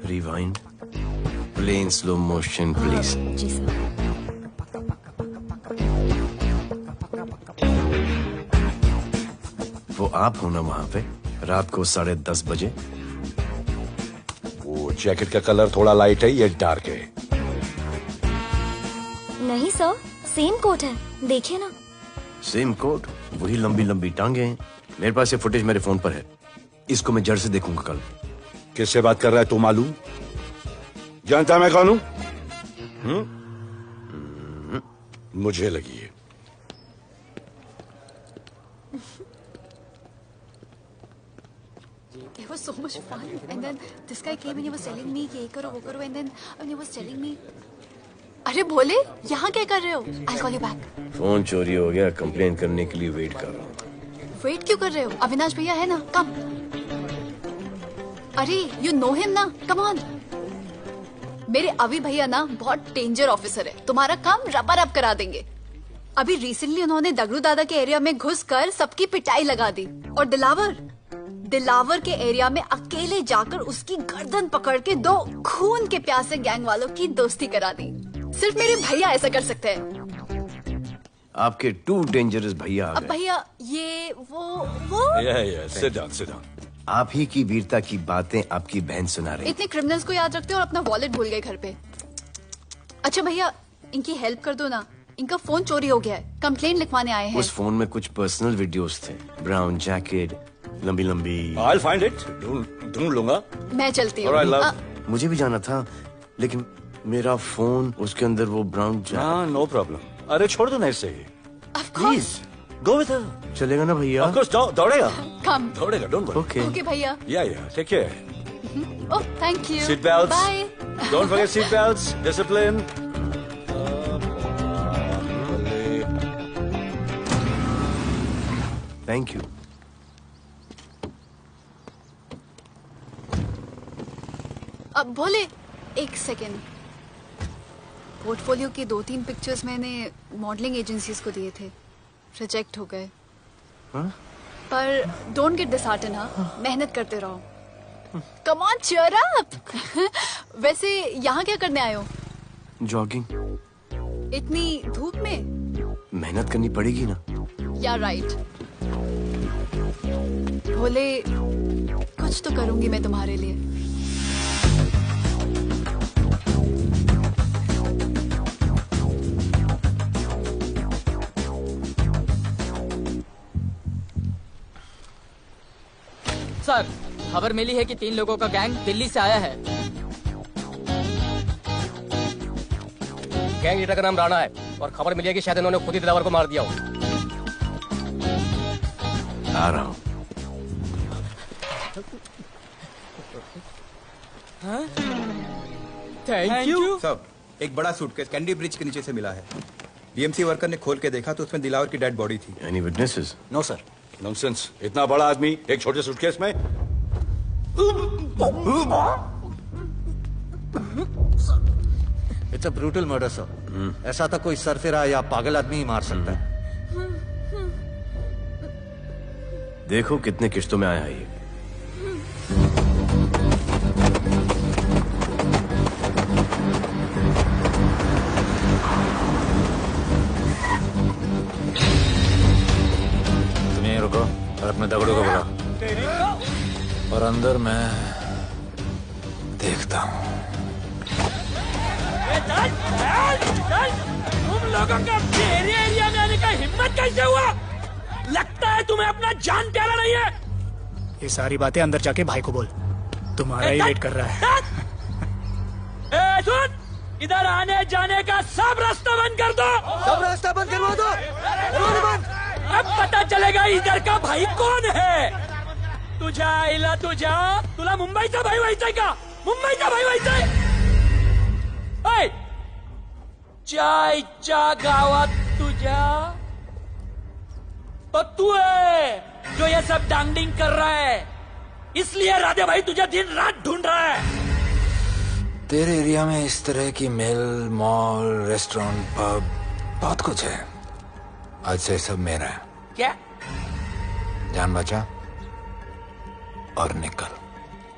Speaker 15: Rewind. Play in slow motion please.
Speaker 11: जी सर।
Speaker 15: वो आप हो ना वहां पे रात को 10:30 बजे?
Speaker 10: वो जैकेट का कलर थोड़ा लाइट है, ये डार्क है।
Speaker 11: नहीं सर, सेम कोट है, देखिए ना।
Speaker 15: सेम कोट, वही लंबी लंबी टांगे हैं। मेरे पास ये फुटेज मेरे फोन पर है, इसको मैं जड़ से देखूंगा कल।
Speaker 10: किससे बात कर रहा है तू? मालूम? जानता मैं कौन हूं? मुझे लगी है।
Speaker 14: It was so much fun, and then this guy came and he was telling me ये करो वो करो, and then he was telling me, अरे भोले यहाँ क्या कर रहे हो? I'll call you back.
Speaker 15: Phone चोरी हो गया, कंप्लेन करने के लिए वेट कर रहा हूँ।
Speaker 14: वेट क्यों कर रहे हो? अविनाश भैया है ना, कम। अरे यू नो हिम ना, कम ऑन। मेरे अभी भैया ना बहुत डेंजर ऑफिसर है, तुम्हारा काम रबर अप करा देंगे। अभी रिसेंटली उन्होंने दगड़ू दादा के एरिया में घुसकर सबकी पिटाई लगा दी, और दिलावर के एरिया में अकेले जाकर उसकी गर्दन पकड़ के 2 खून के प्यासे गैंग वालों की दोस्ती करा दी। सिर्फ मेरे भैया ऐसा कर सकते हैं।
Speaker 15: आपके 2 डेंजरस भैया आ
Speaker 14: अब
Speaker 15: गए।
Speaker 14: भैया ये वो
Speaker 10: सिट डाउन।
Speaker 15: आप ही की वीरता की बातें आपकी बहन सुना रही।
Speaker 14: इतने क्रिमिनल्स को याद रखते हो और अपना वॉलेट भूल गए घर पे। अच्छा भैया, इनकी हेल्प कर दो ना, इनका फोन चोरी हो गया है, कंप्लेंट लिखवाने आए हैं।
Speaker 15: उस फोन में कुछ पर्सनल वीडियोस थे, ब्राउन जैकेट, लंबी लंबी।
Speaker 10: I'll find it, ढूंढ लूंगा।
Speaker 14: मैं चलती हूँ।
Speaker 15: मुझे भी जाना था, लेकिन मेरा फोन, उसके अंदर वो ब्राउन जैकेट।
Speaker 10: हाँ, नो प्रॉब्लम। अरे छोड़ दो ना इसे। Please go with her.
Speaker 15: चलेगा ना भैया?
Speaker 10: ऑफ कोर्स, दौड़ेगा।
Speaker 14: कम।
Speaker 10: दौड़ेगा, डोंट वरी।
Speaker 14: ओके भैया।
Speaker 10: Yeah take care.
Speaker 14: Oh thank you.
Speaker 10: Seat belts.
Speaker 14: Bye.
Speaker 10: Don't forget seat belts, discipline.
Speaker 15: Thank you.
Speaker 14: अब भोले एक सेकेंड, पोर्टफोलियो के 2-3 पिक्चर्स मैंने मॉडलिंग एजेंसीज को दिए थे, रिजेक्ट हो गए। पर डोंट गेट डिसहार्टन, हाँ, मेहनत करते रहो। Come on cheer up. वैसे यहाँ क्या करने आए हो?
Speaker 15: जॉगिंग।
Speaker 14: इतनी धूप में?
Speaker 15: मेहनत करनी पड़ेगी ना।
Speaker 14: या राइट। भोले कुछ तो करूंगी मैं तुम्हारे लिए।
Speaker 16: सर, खबर मिली है कि 3 लोगों का गैंग दिल्ली से आया है।
Speaker 1: गैंग लीडर का नाम राणा है और खबर मिली है कि शायद इन्होंने खुद ही दिलावर को मार दिया हो।
Speaker 15: आ रहा हूँ।
Speaker 16: Thank you.
Speaker 12: सब एक बड़ा सूटकेस कैंडी ब्रिज के नीचे से मिला है। बीएमसी वर्कर ने खोल के देखा तो उसमें दिलावर की डेड बॉडी थी।
Speaker 15: Any witnesses?
Speaker 10: No sir. Nonsense, इतना बड़ा आदमी एक छोटे सूटकेस में।
Speaker 9: It's a brutal murder sir. ऐसा तो कोई सरफिरा या पागल आदमी ही मार सकता है।
Speaker 15: देखो कितने किश्तों में आया है ये।
Speaker 3: रुको और अपने दगड़ों को बुलाओ, और अंदर मैं देखता हूँ।
Speaker 18: तुम लोगों का मेरे एरिया में आने का हिम्मत कैसे हुआ? लगता है तुम्हें अपना जान प्यारा नहीं है।
Speaker 2: ये सारी बातें अंदर जाके भाई को बोल, तुम्हारा ही वेट कर रहा है।
Speaker 18: सुन, इधर आने जाने का सब रास्ता बंद कर दो।
Speaker 9: सब रास्ता बंद करवा दो।
Speaker 18: अब पता चलेगा इधर का भाई कौन है। तुझा इला तुझा तुला मुंबईचा भाई व्हायचाय का? मुंबईचा भाई व्हायचाय? चायच्या गावात तुझ्या तो तू है जो ये सब डांगडिंग कर रहा है, इसलिए राधे भाई तुझे दिन रात ढूंढ रहा है।
Speaker 3: तेरे एरिया में इस तरह की मिल, मॉल, रेस्टोरेंट, पब बहुत कुछ है। आज से सब मेरा है।
Speaker 18: क्या?
Speaker 3: जान बचा और निकल।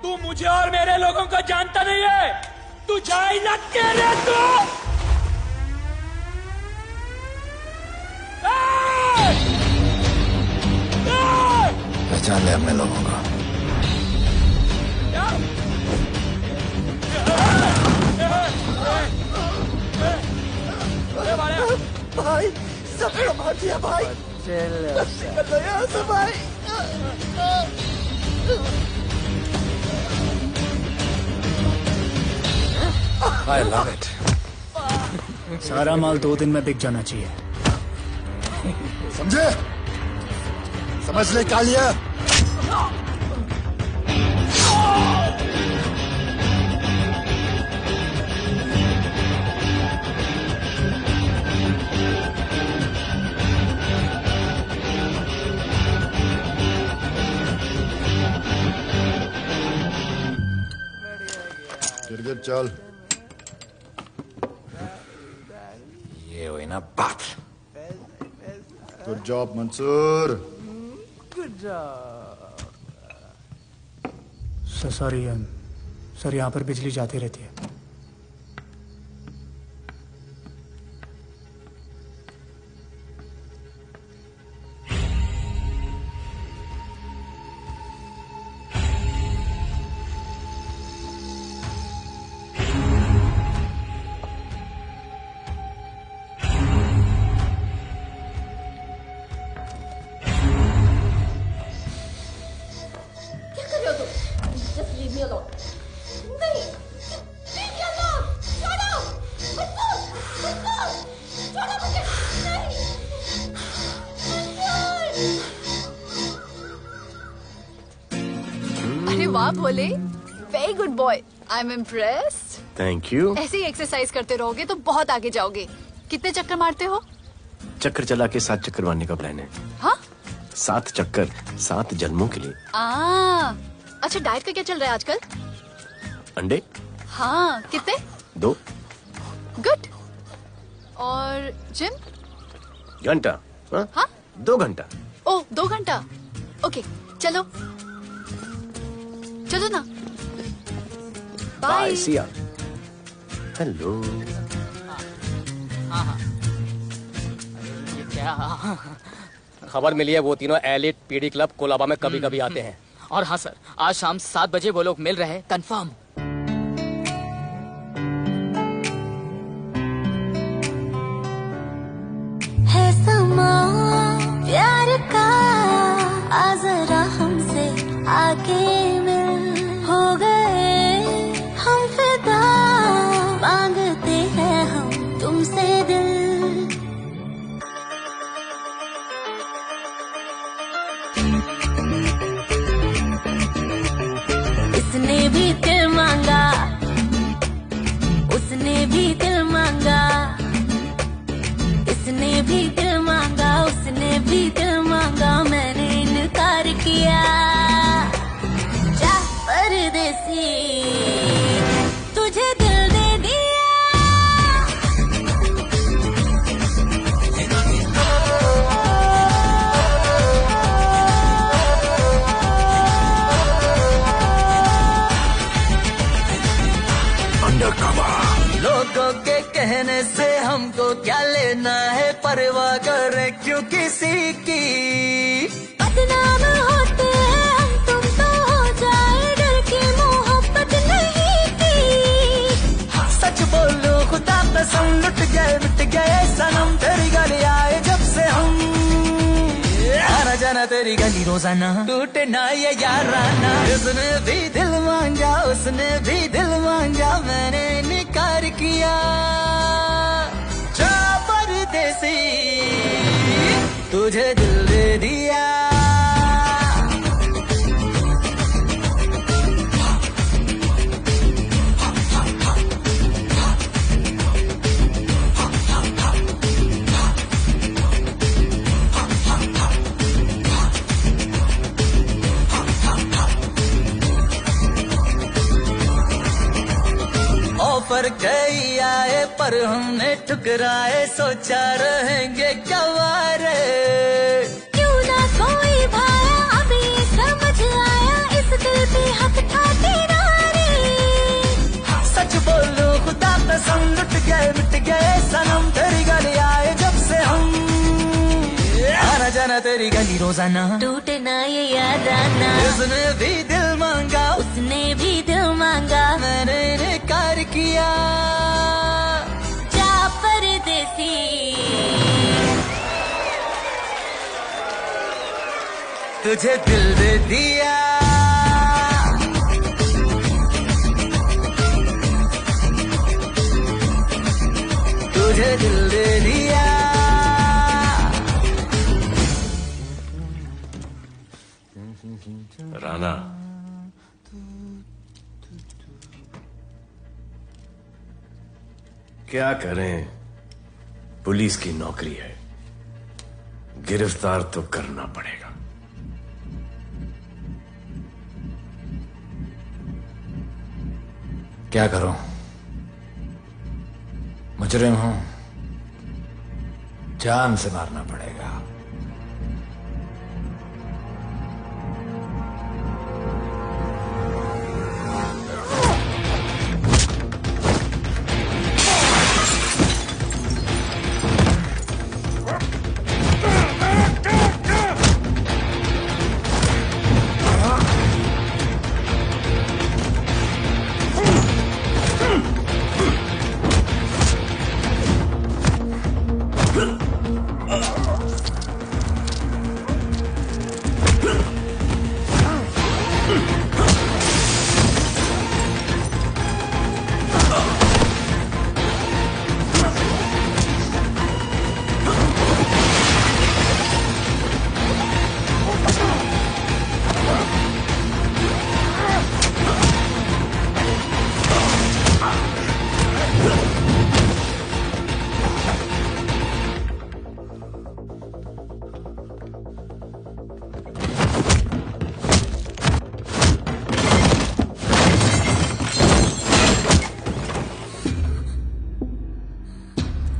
Speaker 18: तू मुझे और मेरे लोगों को जानता नहीं है। तू जाए ना तेरे तू।
Speaker 3: पहचान ले अपने लोगों को।
Speaker 21: भाई सबको मार दिया भाई। निकल यहाँ से भाई।
Speaker 3: I love it.
Speaker 2: सारा माल 2 दिन में बिक जाना चाहिए।
Speaker 21: समझे? समझ ले कालिया। गिरगिट चल।
Speaker 3: ये हुई ना बात।
Speaker 21: Good job Mansoor.
Speaker 2: Sorry sir, यहाँ पर बिजली जाती रहती है।
Speaker 14: अरे वाह Bhole, very good boy, I am impressed.
Speaker 15: Thank you.
Speaker 14: ऐसे ही एक्सरसाइज करते रहोगे तो बहुत आगे जाओगे। कितने चक्कर मारते हो?
Speaker 15: चक्कर चला के 7 चक्कर मारने का प्लान है।
Speaker 14: हाँ?
Speaker 15: 7 चक्कर 7 जन्मों के लिए।
Speaker 14: अच्छा, डाइट का क्या चल रहा है आजकल?
Speaker 15: अंडे?
Speaker 14: हाँ, कितने?
Speaker 15: 2
Speaker 14: गुड। और जिम?
Speaker 15: घंटा।
Speaker 14: हाँ?
Speaker 15: 2 घंटा।
Speaker 14: ओह, 2 घंटा। ओके, चलो चलो ना।
Speaker 15: बाय, सी या। हेलो।
Speaker 1: खबर मिली है वो तीनों एलिट पीडी क्लब कोलाबा में कभी कभी आते हैं।
Speaker 16: और हाँ सर, आज शाम 7 बजे वो लोग मिल रहे हैं, कंफर्म।
Speaker 22: है समा प्यार का, आ जरा हमसे आके मिल। हो गए हम फिदा, मांगते हैं हम तुमसे दिल। इसने भी दिल मांगा, उसने भी दिल मांगा, इसने भी दिल मांगा, उसने भी दिल मांगा, मैंने इनकार किया। जा परदेसी, तुझे दिल दे दिया।
Speaker 21: लोगों के कहने से हमको क्या लेना है, परवाह करें क्यों किसी की।
Speaker 22: बदनाम होते हैं हम, तुम तो हो जाए, डर की मोहब्बत नहीं की।
Speaker 21: सच बोलो खुदा कसम, लुट गए मिट गए सनम, तेरी गली आए जब से हम। आना जाना तेरी गली रोजाना, टूटे ना ये याराना। उसने भी दिल मांगा, उसने भी दिल मांगा, मैंने इनकार किया। तुझे दिल दे दिया ऑफर कई आए पर हमने ठुकराए सोचा रहेंगे क्या वारे
Speaker 22: क्यों ना कोई भाया अब ये समझ आया इस दिल पे हक था तेरा रे
Speaker 21: सच बोलो खुदा कसम लुट गए मिट गए सनम तेरी गली आए जब से हम आना जाना तेरी गली रोजाना
Speaker 22: टूटे ना ये याद आना
Speaker 21: उसने भी दिल मांगा
Speaker 22: उसने भी दिल मांगा
Speaker 21: मैंने इनकार किया
Speaker 22: जा परदेसी
Speaker 21: तुझे दिल दे दिया तुझे दिल दे दिया
Speaker 15: राना क्या करें, पुलिस की नौकरी है, गिरफ्तार तो करना पड़ेगा।
Speaker 3: क्या करूं? मुजरिम हूं, जान से मारना पड़ेगा।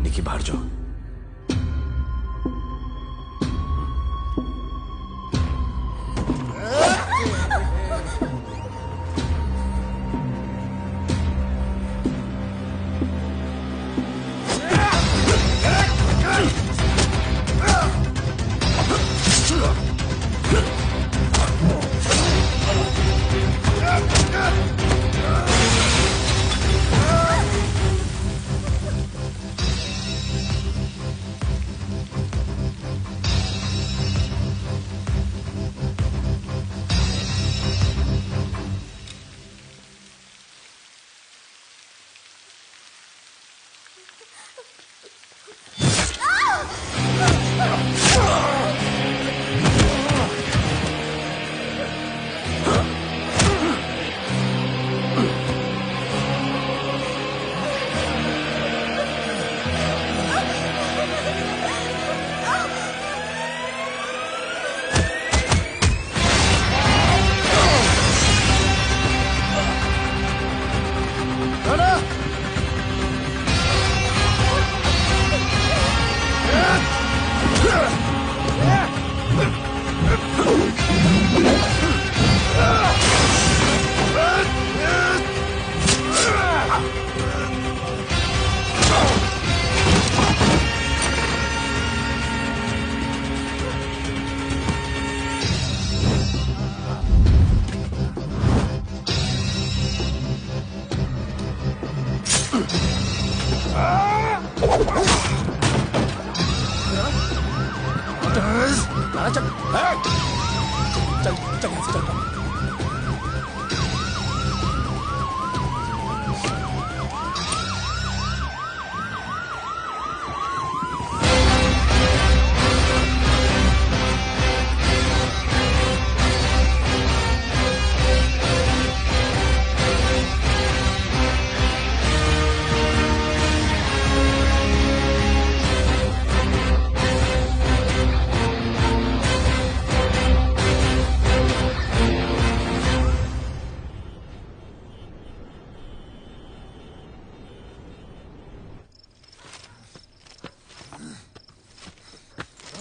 Speaker 15: निकी बाहर जाओ।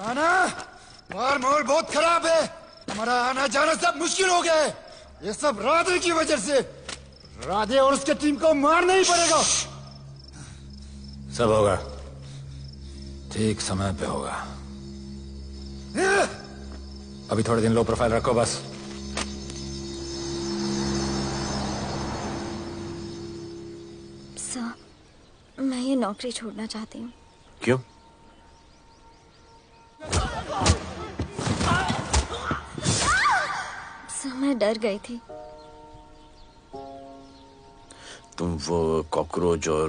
Speaker 10: आना मार मोड़ बहुत खराब है। हमारा आना जाना सब मुश्किल हो गया है। ये सब राधे की वजह से। राधे और उसके टीम को मारना ही पड़ेगा।
Speaker 3: सब होगा, ठीक समय पे होगा। अभी थोड़े दिन लो प्रोफाइल रखो बस।
Speaker 11: सर, मैं ये नौकरी छोड़ना चाहती हूँ।
Speaker 15: क्यों?
Speaker 11: सर, मैं डर गई थी।
Speaker 15: तुम वो कॉकरोच और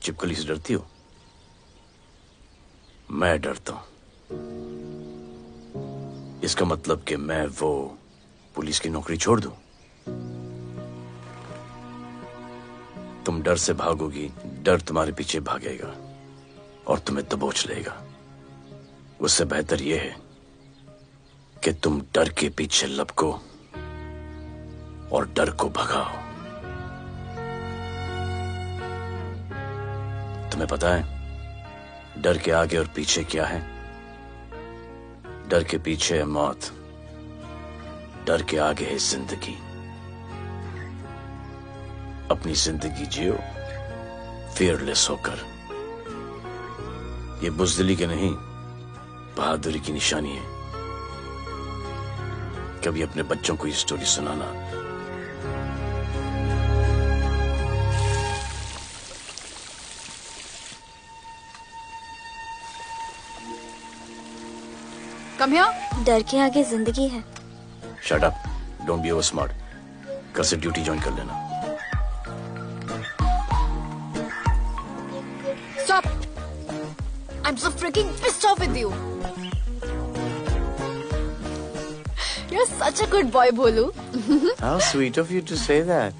Speaker 15: चिपकली से डरती हो? मैं डरता हूं। इसका मतलब कि मैं वो पुलिस की नौकरी छोड़ दूं? तुम डर से भागोगी, डर तुम्हारे पीछे भागेगा और तुम्हें दबोच लेगा। उससे बेहतर यह है कि तुम डर के पीछे लपको और डर को भगाओ। तुम्हें पता है डर के आगे और पीछे क्या है? डर के पीछे है मौत, डर के आगे है जिंदगी। अपनी जिंदगी जियो फियरलेस होकर। ये बुज़दिली के नहीं, बहादुरी की निशानी है। कभी अपने बच्चों को ये स्टोरी सुनाना।
Speaker 14: Come here.
Speaker 11: डर के आगे जिंदगी है।
Speaker 15: Shut up, don't be over smart. कल से ड्यूटी ज्वाइन कर लेना।
Speaker 14: Stop! I'm so freaking pissed off with you. You're such a good boy, Bholu.
Speaker 15: How sweet of you to say that.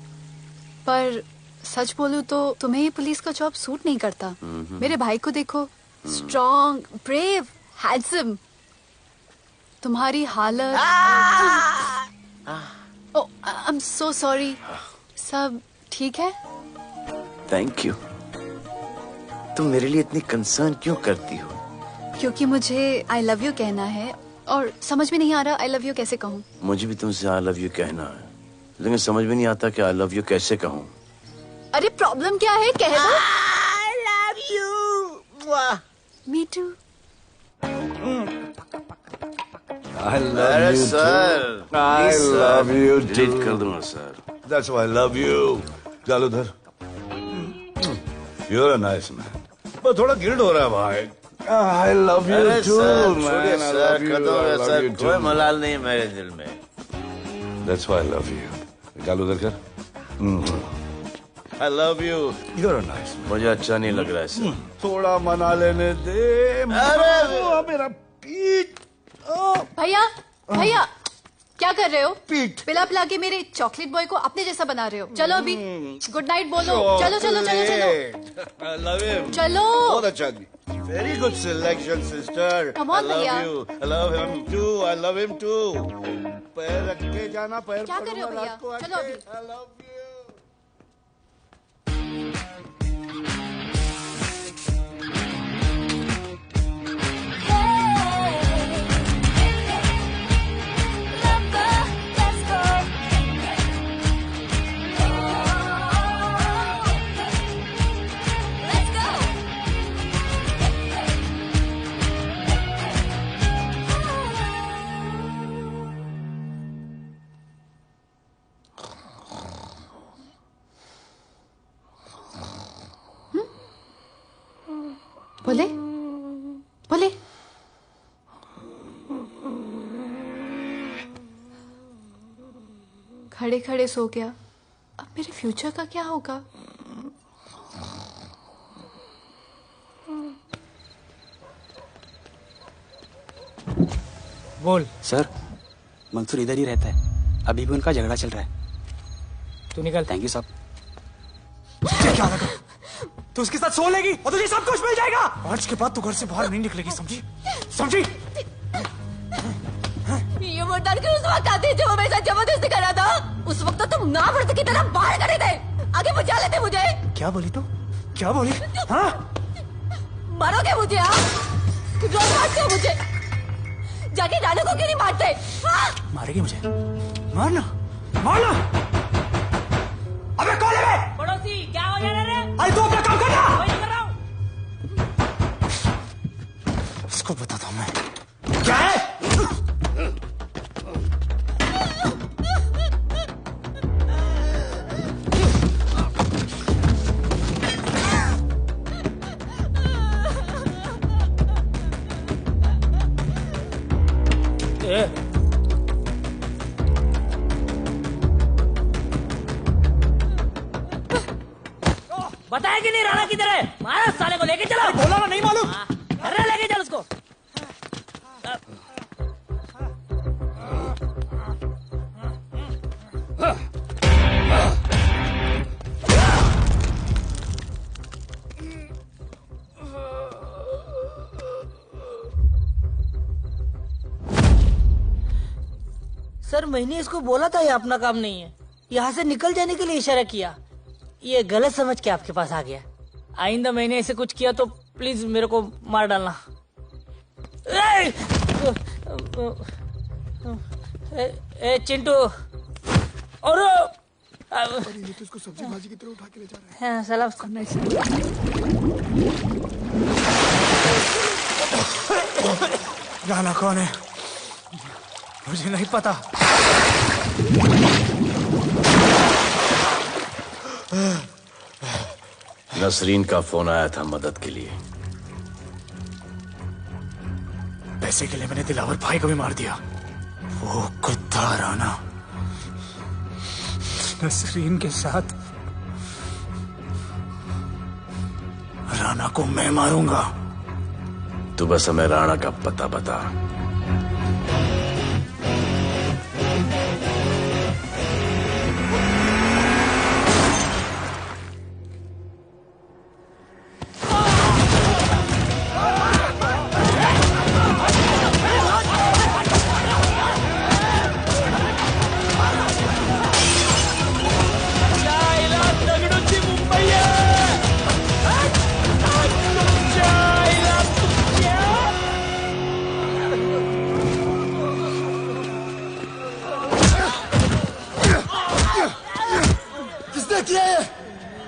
Speaker 14: पर सच बोलूं तो तुम्हें ये पुलिस का जॉब सूट नहीं करता। मेरे भाई को देखो, स्ट्रॉन्ग, ब्रेव, हैंडसम। तुम्हारी हालत। ओह, आई एम सो सॉरी। सब ठीक है?
Speaker 15: Thank you. तुम मेरे लिए इतनी कंसर्न क्यों करती हो?
Speaker 14: क्योंकि मुझे आई लव यू कहना है और समझ में नहीं आ रहा आई लव यू कैसे कहूँ।
Speaker 15: मुझे भी तुमसे आई लव यू कहना है, लेकिन समझ में नहीं आता कि आई लव यू कैसे कहूँ।
Speaker 14: अरे प्रॉब्लम क्या है, कह दो।
Speaker 15: I love you.
Speaker 14: Me too.
Speaker 10: I love you
Speaker 15: sir.
Speaker 10: too. I love you too.
Speaker 15: Delete कर दूंगा sir.
Speaker 10: That's why I love you. चल उधर। You're a nice man. पर थोड़ा गिल्ड हो रहा है भाई। I love you too, man. I love you. I love you too.
Speaker 15: कोई मलाल नहीं मेरे दिल में।
Speaker 10: That's why I love you. निकाल उधर कर।
Speaker 15: I love you.
Speaker 10: You're a nice man.
Speaker 15: मुझे अच्छा नहीं लग रहा है सर।
Speaker 10: थोड़ा मना लेने दे। मेरा पीठ।
Speaker 14: भैया, भैया, क्या कर रहे हो? पिला पिला के मेरे चॉकलेट बॉय को अपने जैसा बना रहे हो। चलो अभी गुड नाइट बोलो। चलो चलो चलो चलो।
Speaker 10: I love him.
Speaker 14: चलो।
Speaker 10: बहुत अच्छा। Very good selection, sister.
Speaker 14: Come on,
Speaker 10: I love
Speaker 14: भैया।
Speaker 10: you. I love him too. I love him too. पैर रख के जाना, पैर
Speaker 14: क्या कर रहे हो भैया? चलो अभी।
Speaker 10: I love you.
Speaker 14: बोले बोले। खड़े खड़े सो गया। अब मेरे फ्यूचर का क्या होगा?
Speaker 2: बोल।
Speaker 5: सर, मंसूर इधर ही रहता है। अभी भी उनका झगड़ा चल रहा है।
Speaker 2: तू निकल।
Speaker 5: थैंक यू साहब।
Speaker 2: क्या लगा? तू उसके साथ सो लेगी और तुझे सब कुछ मिल जाएगा। आज के बाद तू घर से बाहर नहीं निकलेगी, समझी? समझी?
Speaker 4: ये वो डर के उस वक्त आती जो मेरे साथ जबरदस्ती कर रहा था। उस वक्त तो तुम ना मर्द की तरह बाहर खड़े थे, आगे बुझा लेते मुझे।
Speaker 2: क्या बोली तू? क्या बोली? हाँ?
Speaker 4: मारोगे मुझे? आप रोज मारते हो मुझे। जाके राना को क्यों नहीं मारते? हाँ?
Speaker 2: मारेगी मुझे? मारना, मारना। अबे कौन है?
Speaker 18: पड़ोसी क्या हो गया रे?
Speaker 2: अरे तू अपना काम करना।
Speaker 18: वही कर रहा हूँ।
Speaker 2: इसको बताता हूँ मैं। क्या है?
Speaker 18: बताया कि नहीं राणा किधर है? मारा साले को लेके चलो।
Speaker 2: बोला ना नहीं मालूम।
Speaker 18: अरे लेके चल उसको।
Speaker 8: सर मैंने इसको बोला था ये अपना काम नहीं है, यहाँ से निकल जाने के लिए इशारा किया, ये गलत समझ के आपके पास आ गया।
Speaker 18: आइंदा मैंने ऐसे कुछ किया तो प्लीज मेरे को मार डालना। ए चिंटू और
Speaker 23: ये तो इसको सब्जी भाजी की तरह उठा के ले जा रहा है।
Speaker 18: हाँ, सलाम करना
Speaker 2: राना कौन है? मुझे नहीं पता।
Speaker 15: नसरीन का फोन आया था मदद के लिए।
Speaker 2: पैसे के लिए मैंने दिलावर भाई को भी मार दिया। वो कुत्ता राना नसरीन के साथ। राना को मैं मारूंगा।
Speaker 15: तू बस हमें राणा का पता बता।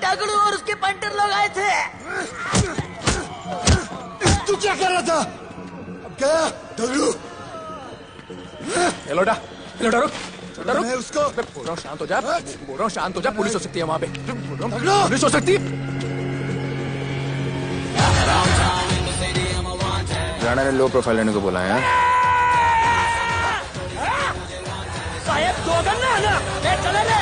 Speaker 8: दगड़ू और उसके पंटर लोग आए थे।
Speaker 23: तू क्या कर रहा था? अब गया दगड़ू।
Speaker 2: लोटा लोटा रुक रुक।
Speaker 23: मैं उसको
Speaker 2: बोल रहा हूँ शांत हो जा। बोल रहा हूँ शांत हो जा। पुलिस हो सकती है वहाँ पे। पुलिस हो सकती है।
Speaker 12: राणा ने लो प्रोफाइल लेने को बोला है।
Speaker 18: साहब दो गन्ना है ना? चले रे।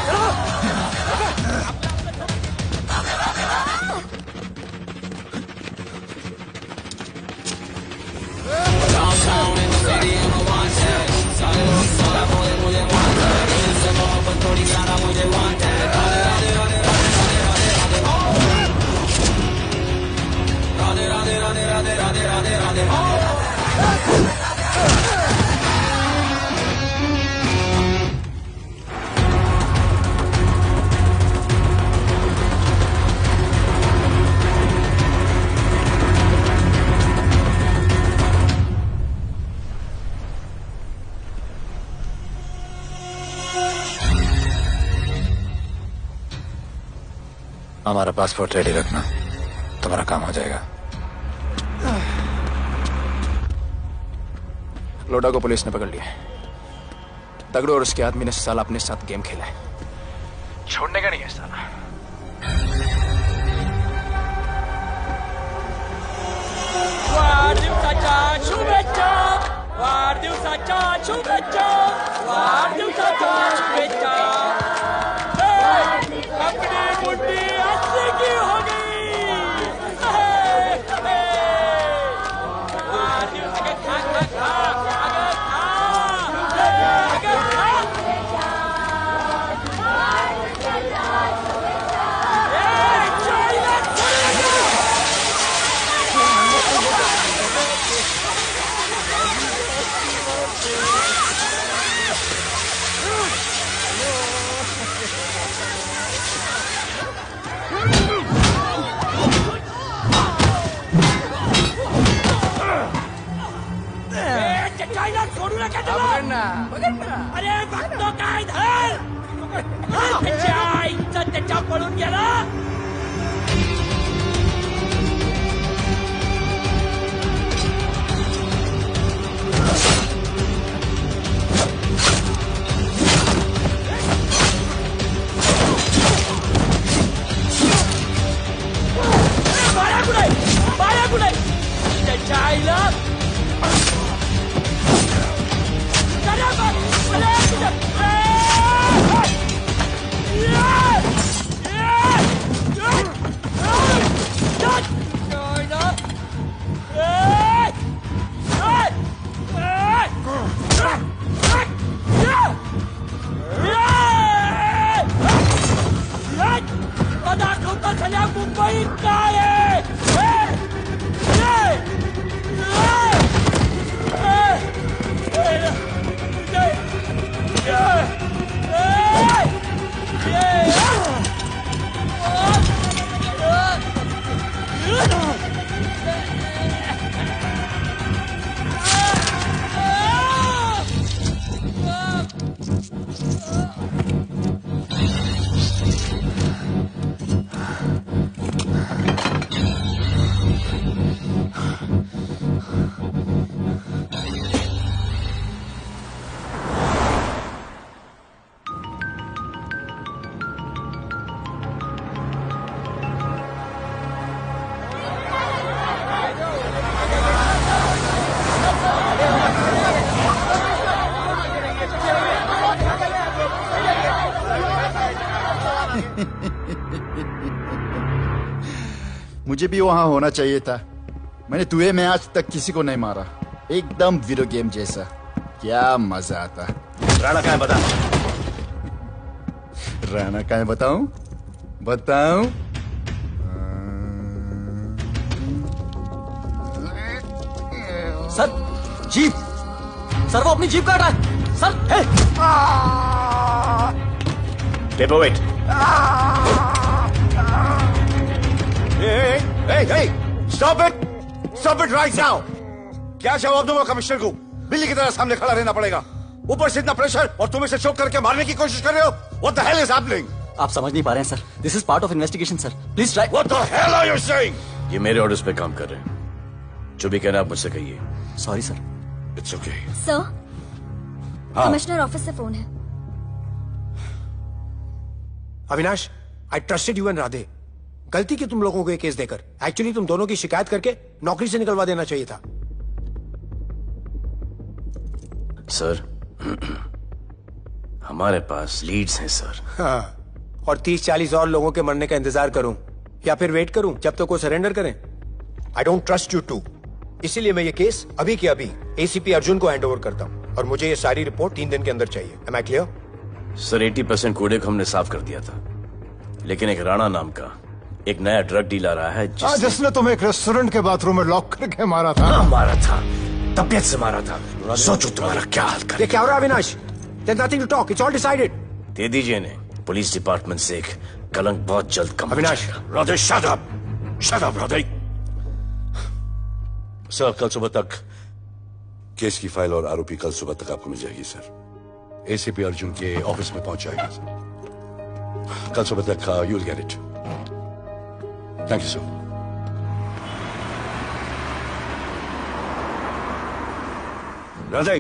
Speaker 3: हमारा पासपोर्ट रेडी रखना, तुम्हारा काम हो जाएगा।
Speaker 12: लोडा को पुलिस ने पकड़ लिया। तगड़ो और उसके आदमी ने साला अपने साथ गेम खेला है, छोड़ने का नहीं है साला।
Speaker 18: वाढदिवसाच्या शुभेच्छा, वाढदिवसाच्या शुभेच्छा, वाढदिवसाच्या शुभेच्छा। अपनी मुट्ठी अस्सी की हो गई। पळून गेला. बाळ्या कुठे त्याच्या आईला दाखवता सगळ्या मुंबईत काय आहे.
Speaker 6: मुझे भी वहां होना चाहिए था. मैंने तुए में आज तक किसी को नहीं मारा. एकदम वीडियो गेम जैसा. क्या मजा आता.
Speaker 10: राणा कहाँ है बता.
Speaker 6: राणा कहाँ है बताऊं. बताऊं.
Speaker 17: Sir jeep. सर वो अपनी जीप काट रहा है. Sir hey.
Speaker 10: Paper weight. Hey, stop it right now. क्या जवाब दूंगा कमिश्नर को. बिल्ली की तरह सामने खड़ा रहना पड़ेगा. ऊपर से इतना प्रेशर और तुम इसे चोक करके मारने की कोशिश कर रहे हो. What the hell is happening?
Speaker 17: आप समझ नहीं पा रहे हैं sir. This is part of investigation sir. Please try.
Speaker 10: What the hell are you saying?
Speaker 15: ये मेरे ऑर्डर्स पे काम कर रहे हैं. जो भी कहना आप मुझसे कहिए.
Speaker 17: Sorry sir.
Speaker 10: It's okay.
Speaker 11: Sir
Speaker 10: हाँ.
Speaker 11: कमिश्नर ऑफिस से फोन है.
Speaker 13: Avinash, I trusted you and Radhe. गलती की तुम लोगों को ये केस देकर. एक्चुअली तुम दोनों की शिकायत करके नौकरी से निकलवा देना चाहिए था.
Speaker 15: सर हमारे पास लीड्स हैं सर.
Speaker 13: हाँ, और 30-40 और लोगों के मरने का इंतजार करूं या फिर वेट करूं जब तक वो सरेंडर करें. I don't trust you too. इसीलिए मैं ये केस अभी के अभी एसीपी अर्जुन को हैंड ओवर करता हूं और मुझे ये सारी रिपोर्ट 3 दिन के अंदर चाहिए. M I clear?
Speaker 15: सर 80% कूड़े को हमने साफ कर दिया था, लेकिन एक राणा नाम का एक नया ड्रग डीलर आया है
Speaker 20: जिसने तुम्हें एक रेस्टोरेंट के बाथरूम में लॉक करके मारा था.
Speaker 15: हाँ, मारा था. तबीयत से मारा था. सोचो तुम्हारा क्या हाल कर.
Speaker 13: ये क्या हो रहा है Avinash? There's nothing to talk. It's all decided.
Speaker 15: दे दीजिए इन्हें. पुलिस डिपार्टमेंट से एक कलंक बहुत जल्द कम.
Speaker 13: Avinash.
Speaker 10: Radhe shut up. Shut up Radhe. Sir कल सुबह तक केस की फाइल और आरोपी कल सुबह तक आपको मिल जाएगी सर. एसीपी अर्जुन के ऑफिस में पहुंच जाएगी सर. कल सुबह तक you will get it. Thank you sir. Radhe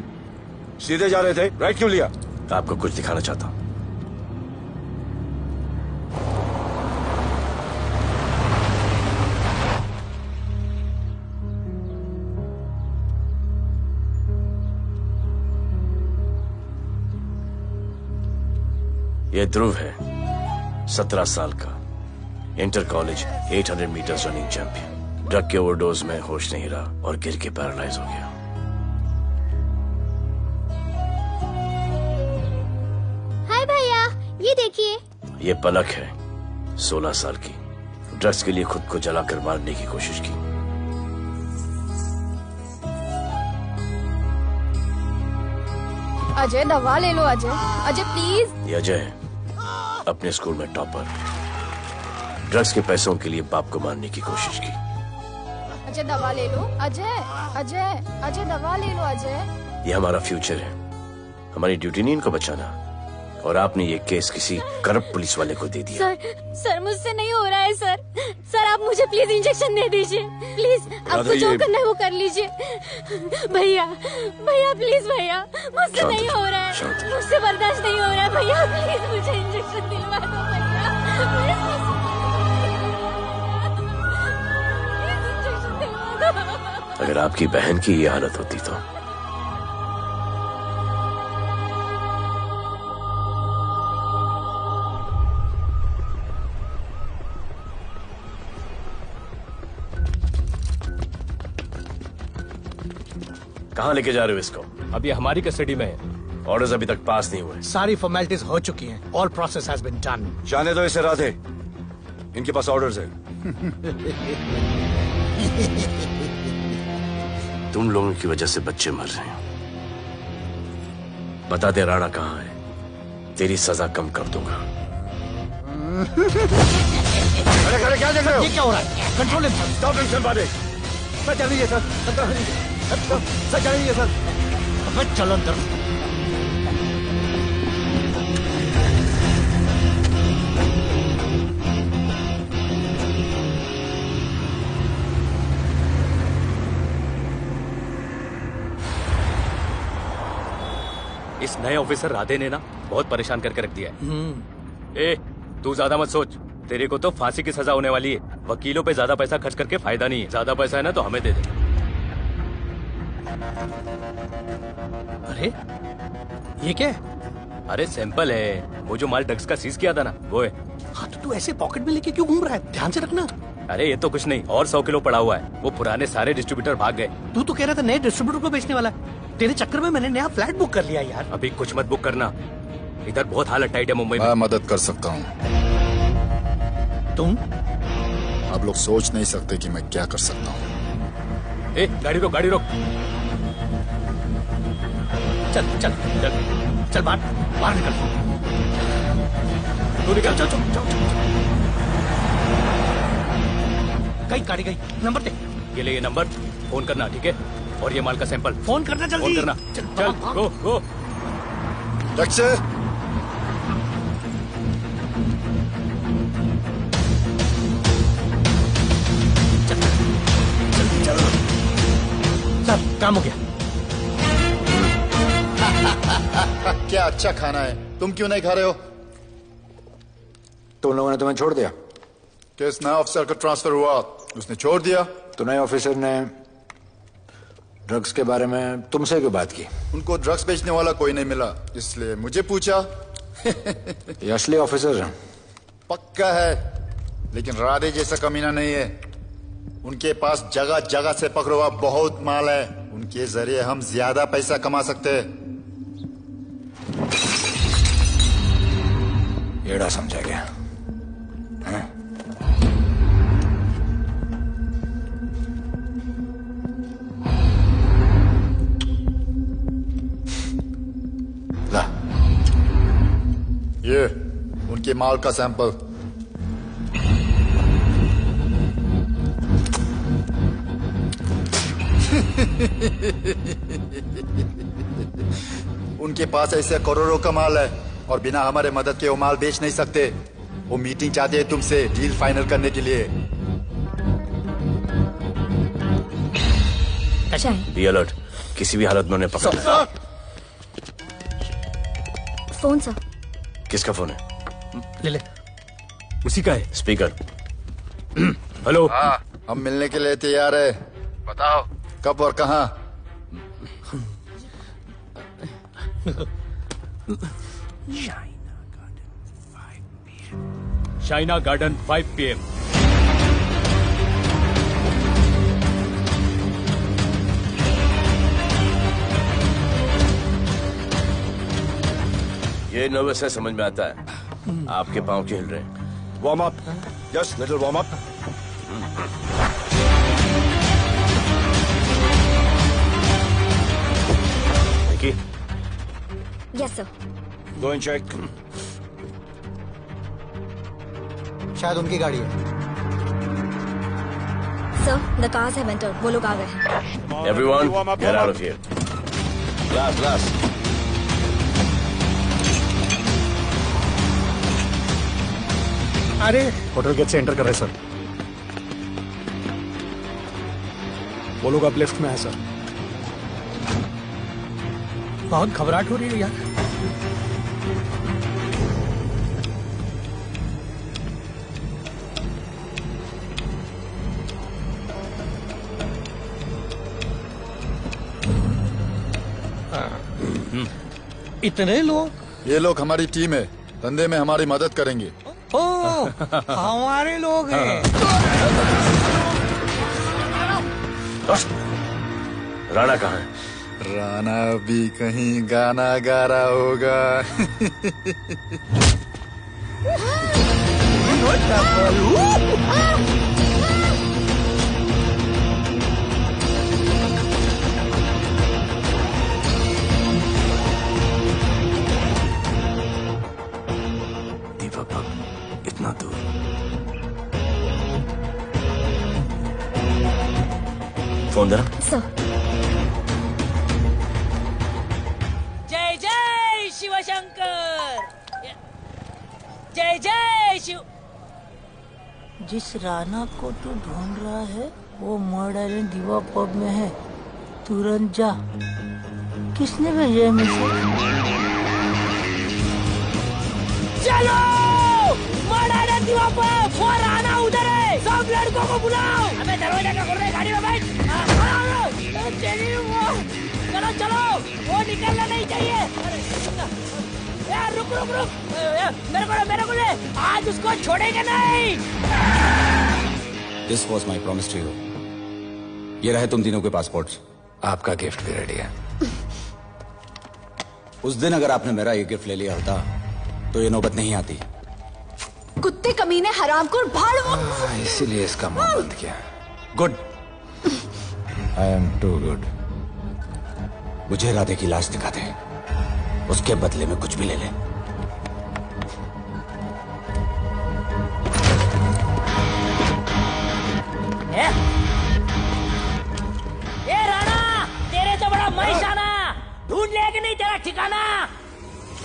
Speaker 10: सीधे जा रहे थे, राइट क्यों लिया?
Speaker 15: आपको कुछ दिखाना चाहता हूं. ये ध्रुव है, 17 साल का, inter college 800 metres running champion. Drug के ओवरडोज में होश नहीं रहा और गिर के पैरालाइज हो गया.
Speaker 22: हाय भैया, ये देखिए.
Speaker 15: ये पलक है, 16 साल की. ड्रग्स के लिए खुद को जलाकर मारने की कोशिश की.
Speaker 14: अजय दवा ले लो. अजय अजय प्लीज.
Speaker 15: ये अजय है, अपने स्कूल में टॉपर. ड्रग्स के पैसों के लिए बाप को मारने की कोशिश की.
Speaker 14: अजय दवा ले लो. अजय अजय अजय दवा ले लो. अजय
Speaker 15: ये हमारा फ्यूचर है. हमारी ड्यूटी नहीं इनको बचाना, और आपने ये केस किसी करप्ट पुलिस वाले को दे दिया।
Speaker 4: सर मुझसे नहीं हो रहा है सर। सर आप मुझे प्लीज इंजेक्शन दे दीजिए प्लीज। आपको जो करना है वो कर लीजिए। भैया भैया प्लीज भैया, मुझसे नहीं हो रहा है, मुझसे बर्दाश्त नहीं हो रहा है भैया, प्लीज मुझे इंजेक्शन दिलवा दो भैया।
Speaker 15: अगर आपकी बहन की ये हालत होती तो कहाँ लेके जा रहे हो इसको?
Speaker 1: अभी हमारी कस्टडी में है।
Speaker 15: ऑर्डर्स अभी तक पास नहीं हुए।
Speaker 23: सारी फॉर्मेलिटीज हो चुकी हैं। All process has been done.
Speaker 10: जाने दो इसे राधे, इनके पास ऑर्डर्स है।
Speaker 15: तुम लोगों की वजह से बच्चे मर रहे हैं। बता दे राणा कहाँ है, तेरी सजा कम कर दूंगा।
Speaker 10: अरे अरे क्या देख रहे हो?
Speaker 23: ये क्या हो रहा है? Control himself.
Speaker 10: स्टॉप हिमसेल्फ बादे।
Speaker 23: सर चल लीजिए सर, सर चल लीजिए सर। अबे चलो अंदर।
Speaker 1: इस नए ऑफिसर राधे ने ना बहुत परेशान करके रख दिया है। ए, तू ज्यादा मत सोच, तेरे को तो फांसी की सजा होने वाली है। वकीलों पे ज्यादा पैसा खर्च करके फायदा नहीं है। ज्यादा पैसा है ना तो हमें दे दे।
Speaker 23: अरे ये क्या है?
Speaker 1: अरे सैंपल है, वो जो माल ड्रग्स का सीज किया था ना वो है।
Speaker 23: हाँ तो तू ऐसे पॉकेट में लेके क्यों घूम रहा है? ध्यान से रखना।
Speaker 1: अरे ये तो कुछ नहीं, और 100 किलो पड़ा हुआ है। वो पुराने सारे डिस्ट्रीब्यूटर भाग गए।
Speaker 23: तू तो कह रहा था नए डिस्ट्रीब्यूटर को बेचने वाला है। तेरे चक्कर में मैंने नया फ्लैट बुक कर लिया यार।
Speaker 1: अभी कुछ मत बुक करना, इधर बहुत हालत टाइट है मुंबई में।
Speaker 6: मैं मदद कर सकता हूँ।
Speaker 23: तुम?
Speaker 6: आप लोग सोच नहीं सकते कि मैं क्या कर सकता हूँ।
Speaker 1: ए, गाड़ी रोक, गाड़ी रोक।
Speaker 23: चल चल चल चल बाहर निकल।
Speaker 1: तू निकल।
Speaker 23: चल चल चल। गाड़ी गई, नंबर दे।
Speaker 1: ये ले ये नंबर, फोन करना ठीक है? और ये माल का सैंपल
Speaker 23: फोन करना जल्दी।
Speaker 1: फोन करना। चल गो गो।
Speaker 23: सर काम हो गया।
Speaker 6: क्या अच्छा खाना है, तुम क्यों नहीं खा रहे हो?
Speaker 3: तुम लोगों ने तुम्हें छोड़ दिया?
Speaker 6: किस नए ऑफिसर का ट्रांसफर हुआ उसने छोड़ दिया?
Speaker 3: तो नए ऑफिसर ने ड्रग्स के बारे में तुमसे क्यों बात की?
Speaker 6: उनको ड्रग्स बेचने वाला कोई नहीं मिला, इसलिए मुझे पूछा।
Speaker 3: ये असली ऑफिसर है?
Speaker 6: पक्का है, लेकिन राधे जैसा कमीना नहीं है। उनके पास जगह जगह से पकड़ा हुआ बहुत माल है, उनके जरिए हम ज्यादा पैसा कमा सकते हैं।
Speaker 3: एड़ा समझा गया?
Speaker 6: ला, ये उनके माल का सैंपल। उनके पास ऐसे करोड़ों का माल है और बिना हमारे मदद के वो माल बेच नहीं सकते। वो मीटिंग चाहते हैं तुमसे डील फाइनल करने के लिए।
Speaker 15: बी अलर्ट, किसी भी हालत में उन्हें पकड़ना है।
Speaker 11: Phone sir.
Speaker 15: किसका फोन है?
Speaker 23: ले ले।
Speaker 1: उसी का है।
Speaker 15: स्पीकर।
Speaker 1: हेलो।
Speaker 6: हाँ, हम मिलने के लिए तैयार है। बताओ कब और कहाँ?
Speaker 1: Shaina garden 5 PM।
Speaker 15: ये नर्वस है, समझ में आता है। आपके पांव क्यों हिल रहे हैं?
Speaker 10: Warm up, just little warm up.
Speaker 11: Yes sir.
Speaker 10: Go and check.
Speaker 23: शायद उनकी गाड़ी है।
Speaker 11: Sir the cars have entered. वो लोग आ गए हैं।
Speaker 15: Everyone, get out of here. Glass.
Speaker 2: अरे होटल गेट से एंटर कर रहे सर। वो लोग अब लिफ्ट में है सर। बहुत घबराहट हो रही है यार।
Speaker 23: इतने लोग?
Speaker 6: ये लोग हमारी टीम है, धंधे में हमारी मदद करेंगे।
Speaker 23: ओ, हमारे लोग हैं।
Speaker 15: राणा कहाँ है?
Speaker 6: राणा भी कहीं गाना गा रहा होगा।
Speaker 15: इतना दूर। फोन देना।
Speaker 8: जय जय शिवशंकर, जय जय शिव। जिस राणा को तू ढूंढ रहा है वो मर्ड आइलैंड दीवा पब में है, तुरंत जा। किसने भेजा है मैसेज? चलो मर्ड आइलैंड दीवा पब, वो राणा उधर है, सब लड़कों को बुलाओ। अबे दरवाजा क्या खोल रहे, गाड़ी में बैठ। चलो चलो, वो निकलना नहीं चाहिए। यार रुक रुक रुक, मेरे को ले, आज उसको छोड़ेंगे नहीं।
Speaker 3: This was my promise to you. ये रहे तुम तीनों के पासपोर्ट्स। आपका गिफ्ट भी रेडी है। उस दिन अगर आपने मेरा ये गिफ्ट ले लिया होता तो ये नौबत नहीं आती।
Speaker 14: कुत्ते कमीने हरामखोर भाड़।
Speaker 3: इसीलिए इसका मुंह बंद किया। Good, I am too good. मुझे राधे की लाश दिखा दे, उसके बदले में कुछ भी ले ले।
Speaker 8: ए राणा, तेरे तो बड़ा महिषाना, ढूंढ लिया कि नहीं तेरा ठिकाना?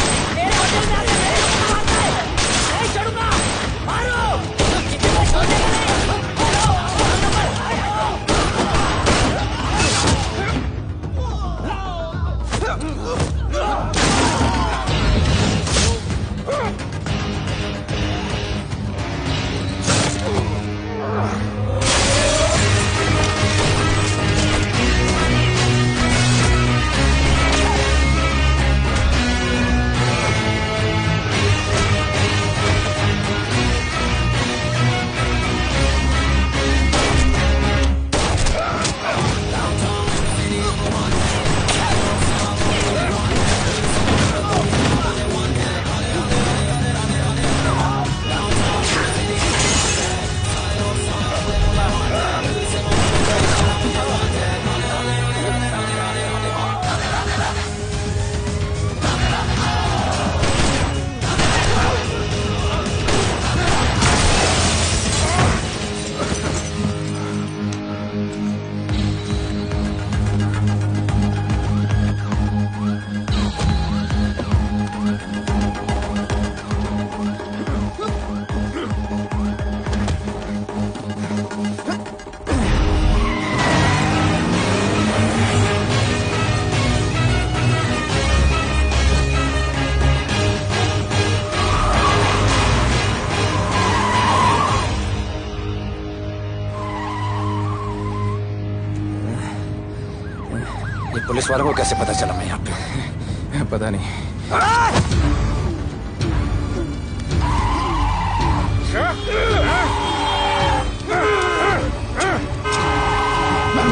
Speaker 8: तेरे होटल में आके मेरे को मारता है, नहीं छोड़ूंगा, मारो। किसी को छोड़ेगा नहीं।
Speaker 3: पुलिस वालों को कैसे पता चला मैं यहाँ पे? पता नहीं।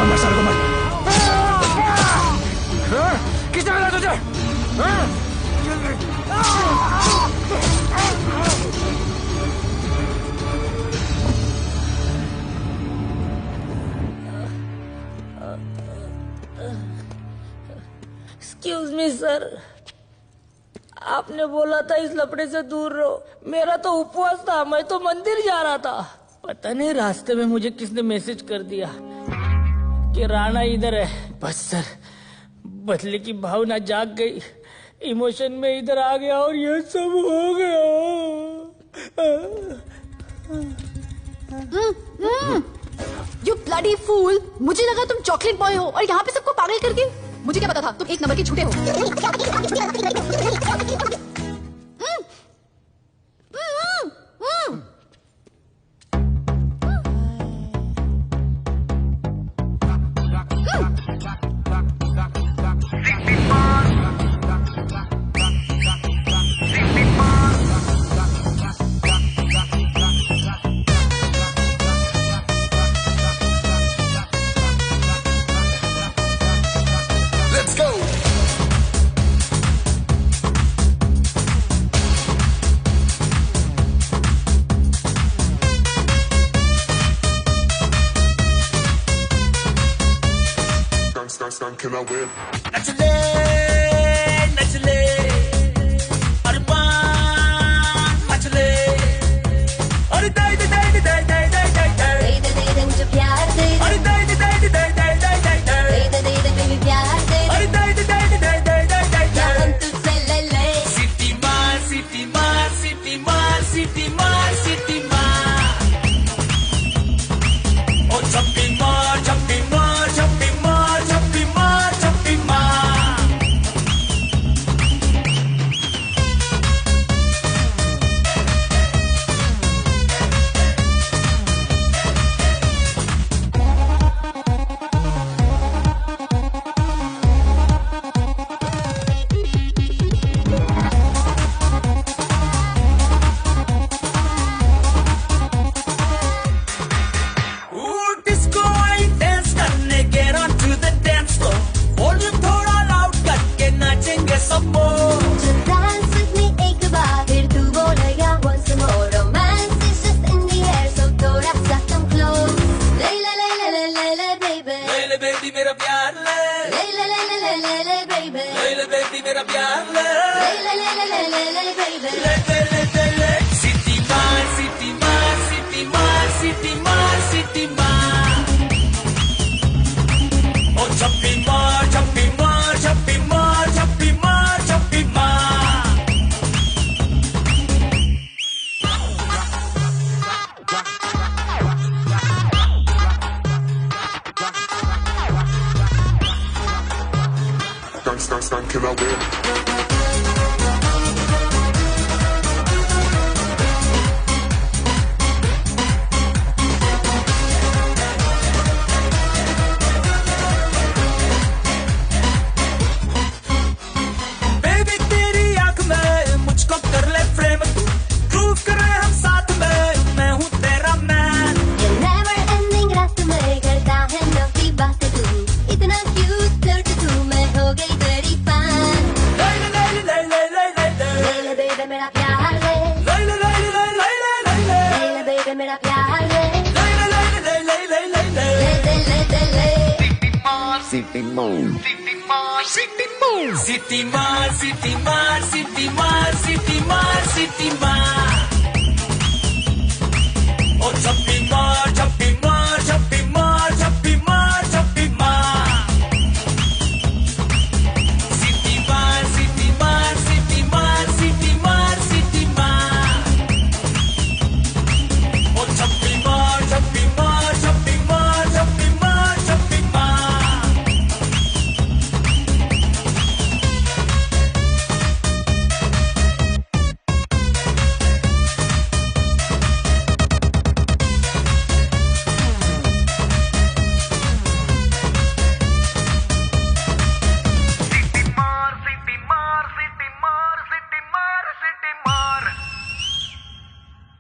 Speaker 3: मर सारे को मर। किसने मिला तुझे?
Speaker 8: एक्सक्यूज मी सर, आपने बोला था इस लफड़े से दूर रहो। मेरा तो उपवास था, मैं तो मंदिर जा रहा था। पता नहीं रास्ते में मुझे किसने मैसेज कर दिया कि राणा इधर है। बस सर, बदले की भावना जाग गई, इमोशन में इधर आ गया और ये सब हो गया।
Speaker 14: You bloody fool! मुझे लगा तुम चॉकलेट बॉय हो और यहाँ पे सबको पागल करके। मुझे क्या पता था तुम एक नंबर के झूठे हो।
Speaker 7: Can I win?
Speaker 18: नचले नचले अरमान मचले अरे दाई दाई दाई दाई दाई दाई दाई दाई
Speaker 22: दे दे मुझे प्यार दे
Speaker 18: अरे दाई दाई दाई दाई दाई दाई दाई दाई
Speaker 22: दे बेबी प्यार दे
Speaker 18: अरे दाई दाई दाई दाई दाई दाई दाई
Speaker 22: क्या हम तुझसे ले ले
Speaker 18: सिटी मार सिटी मार सिटी मार सिटी मार सिटी मार ओ छप्पी मार छप्पी मार छप्पी मार छप्पी मार छप्पी मार डिस्को वाली डांस करने get on to the dance floor volume थोड़ा लाउड करके नाचेंगे सब मोर
Speaker 22: Dance with me एक बार फिर तू बोलेगा once more romance is just in the air so थोड़ा सा come close ले ले ले ले ले ले ले baby
Speaker 18: ले ले बेबी मेरा प्यार ले
Speaker 22: ले ले ले ले ले ले ले baby
Speaker 18: ले ले बेबी मेरा प्यार ले
Speaker 22: ले ले ले ले ले ले baby
Speaker 18: ले ले ले ले ले सिटी मार सिटी मार सिटी मार सिटी मार सिटी मार ओ छप्पी मार छप्पी मार छप्पी मार छप्पी मार छप्पी मार
Speaker 7: Can I win?
Speaker 18: बेबी तेरी आंख में मुझको कर ले फ्रेम तू प्रूव करे हम साथ में मैं हूँ तेरा मैन
Speaker 22: ये never ending रात में करता है नवी बातें तू इतना cute फ्लर्ट तू मैं हो गई तेरी fan
Speaker 18: ले ले ले ले ले ले ले ले
Speaker 22: ले ले baby मेरा प्यार ले
Speaker 18: ले ले ले ले ले ले ले ले
Speaker 22: ले ले baby मेरा प्यार ले
Speaker 18: ले ले ले ले ले ले ले ले
Speaker 22: ले ले ले ले
Speaker 15: सिटी मोर
Speaker 18: सिटी मार सिटी मार सिटी मार सिटी मार सिटी मार ओ छप्पी मार छप्पी मार छप्पी मार छप्पी मार छप्पी मार सिटी मार सिटी मार सिटी मार सिटी मार सिटी मार ओ छप्पी मार छप्पी मार छप्पी मार छप्पी मार छप्पी मार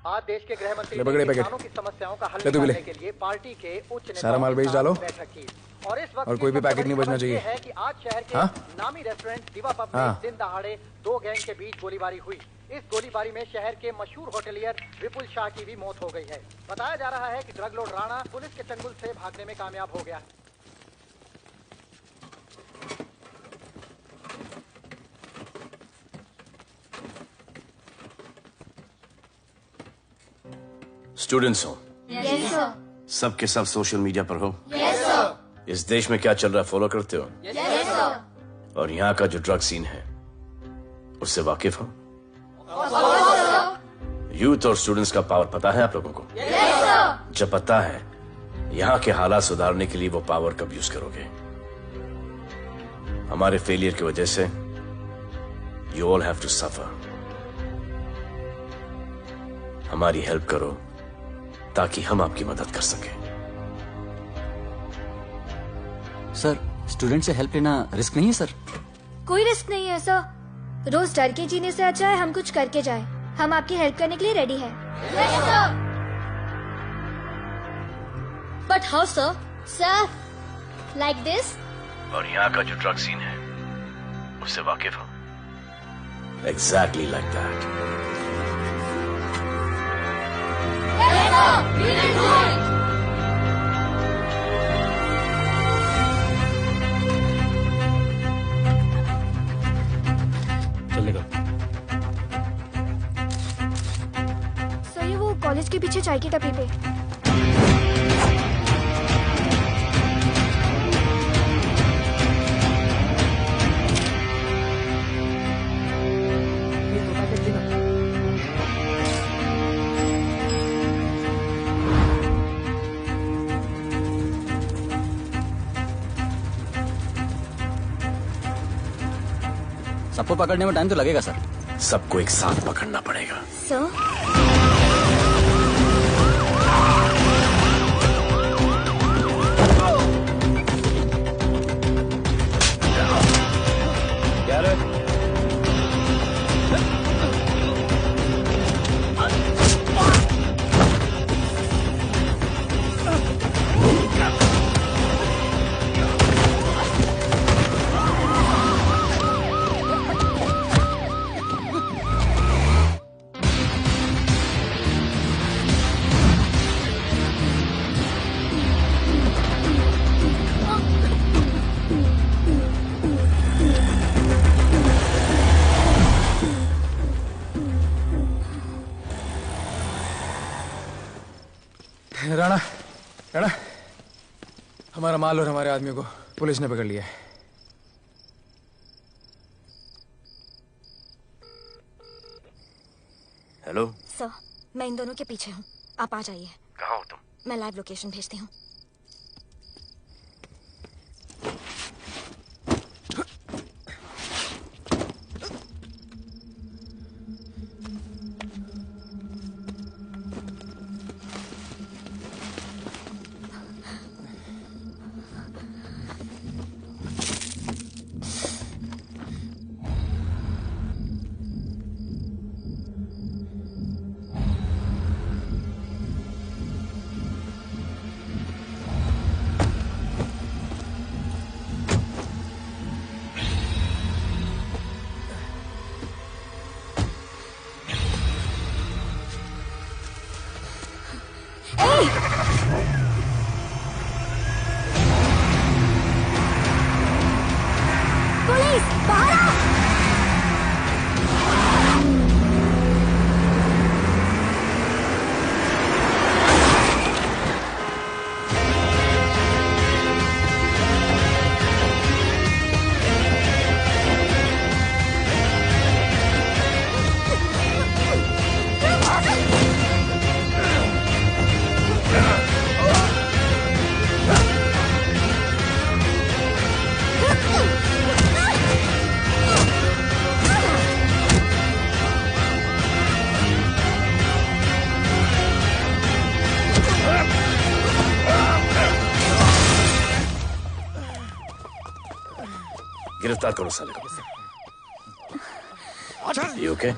Speaker 23: आज देश के गृह मंत्री
Speaker 12: ले पकड़े
Speaker 23: ने
Speaker 12: पैकेट।
Speaker 23: किसानों की समस्याओं का हल
Speaker 12: ले तू भी ले।
Speaker 23: निकालने के लिए पार्टी के उच्च नेताओं
Speaker 12: सारा माल
Speaker 23: के
Speaker 12: बेच
Speaker 23: साथ
Speaker 12: डालो।
Speaker 23: बैठक की। और इस वक्त
Speaker 12: और कोई भी पैकेट नहीं बचना चाहिए।
Speaker 23: है कि आज शहर के
Speaker 12: हाँ?
Speaker 23: नामी रेस्टोरेंट दिवा पब में
Speaker 12: हाँ।
Speaker 23: दिन दहाड़े दो गैंग के बीच गोलीबारी हुई। इस गोलीबारी में शहर के मशहूर होटलियर विपुल शाह की भी मौत हो गई है। बताया जा रहा है कि ड्रग लॉर्ड राणा पुलिस के चंगुल से भागने में कामयाब हो गया।
Speaker 15: स्टूडेंट्स हो
Speaker 22: Yes sir
Speaker 15: सब के सब सोशल मीडिया पर हो
Speaker 22: Yes sir
Speaker 15: इस देश में क्या चल रहा है फॉलो करते हो
Speaker 22: Yes sir
Speaker 15: और यहाँ का जो ड्रग सीन है उससे वाकिफ हो यूथ और स्टूडेंट्स का पावर पता है आप लोगों को? जब पता है, यहाँ के हालात सुधारने के लिए वो पावर कब यूज करोगे? हमारे फेलियर की वजह से you all have to suffer. हमारी हेल्प करो ताकि हम आपकी मदद कर सकें।
Speaker 17: सर, स्टूडेंट से हेल्प लेना रिस्क नहीं है सर?
Speaker 11: कोई रिस्क नहीं है सर। रोज डर के जीने से अच्छा है हम कुछ करके जाए। हम आपकी हेल्प करने के लिए रेडी हैं।
Speaker 4: But how sir? Sir, like this?
Speaker 15: और यहाँ का जो ड्रग सीन है उससे वाकिफ हो? Exactly like that.
Speaker 1: चलेगा।
Speaker 11: सर, ये वो कॉलेज के पीछे चाय की टपरी पे।
Speaker 17: सबको पकड़ने में टाइम तो लगेगा सर।
Speaker 15: सबको एक साथ पकड़ना पड़ेगा।
Speaker 11: सर,
Speaker 12: राणा, राणा, हमारा माल और हमारे आदमियों को पुलिस ने पकड़ लिया है।
Speaker 15: हेलो
Speaker 11: सर, मैं इन दोनों के पीछे हूँ। आप आ जाइए।
Speaker 15: कहाँ हो तुम?
Speaker 11: मैं लाइव लोकेशन भेजती हूँ। पुलिस, बाहर आओ!
Speaker 15: गिरफ्तार करो साले को। You okay?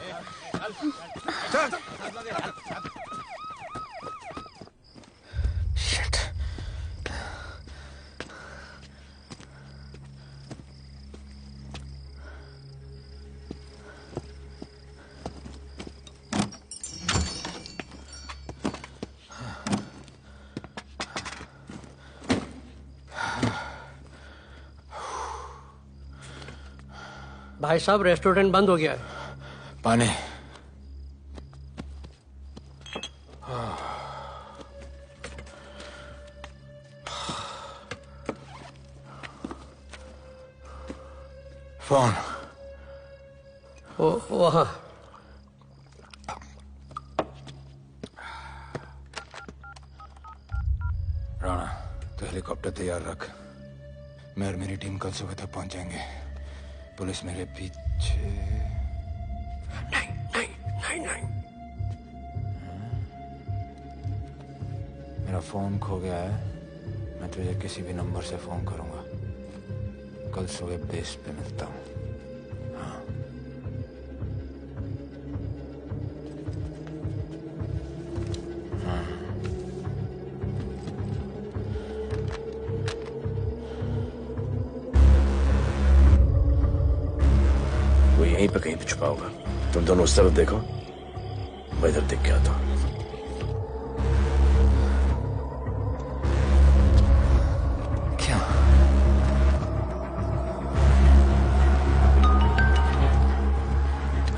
Speaker 9: भाई साहब, रेस्टोरेंट बंद हो गया है।
Speaker 12: पानी। फोन।
Speaker 9: वहाँ।
Speaker 3: हेलीकॉप्टर तैयार रख। मैं और मेरी टीम कल सुबह तक पहुंच जाएंगे। पुलिस मेरे पीछे नहीं। मेरा फोन खो गया है। मैं तुझे किसी भी नंबर से फोन करूंगा। कल सुबह बेस पे मिलता हूँ। हाँ।
Speaker 15: वो यहीं पे कहीं पे छुपा होगा। तुम दोनों उस तरफ देखो, मैं इधर देख के आता हूँ।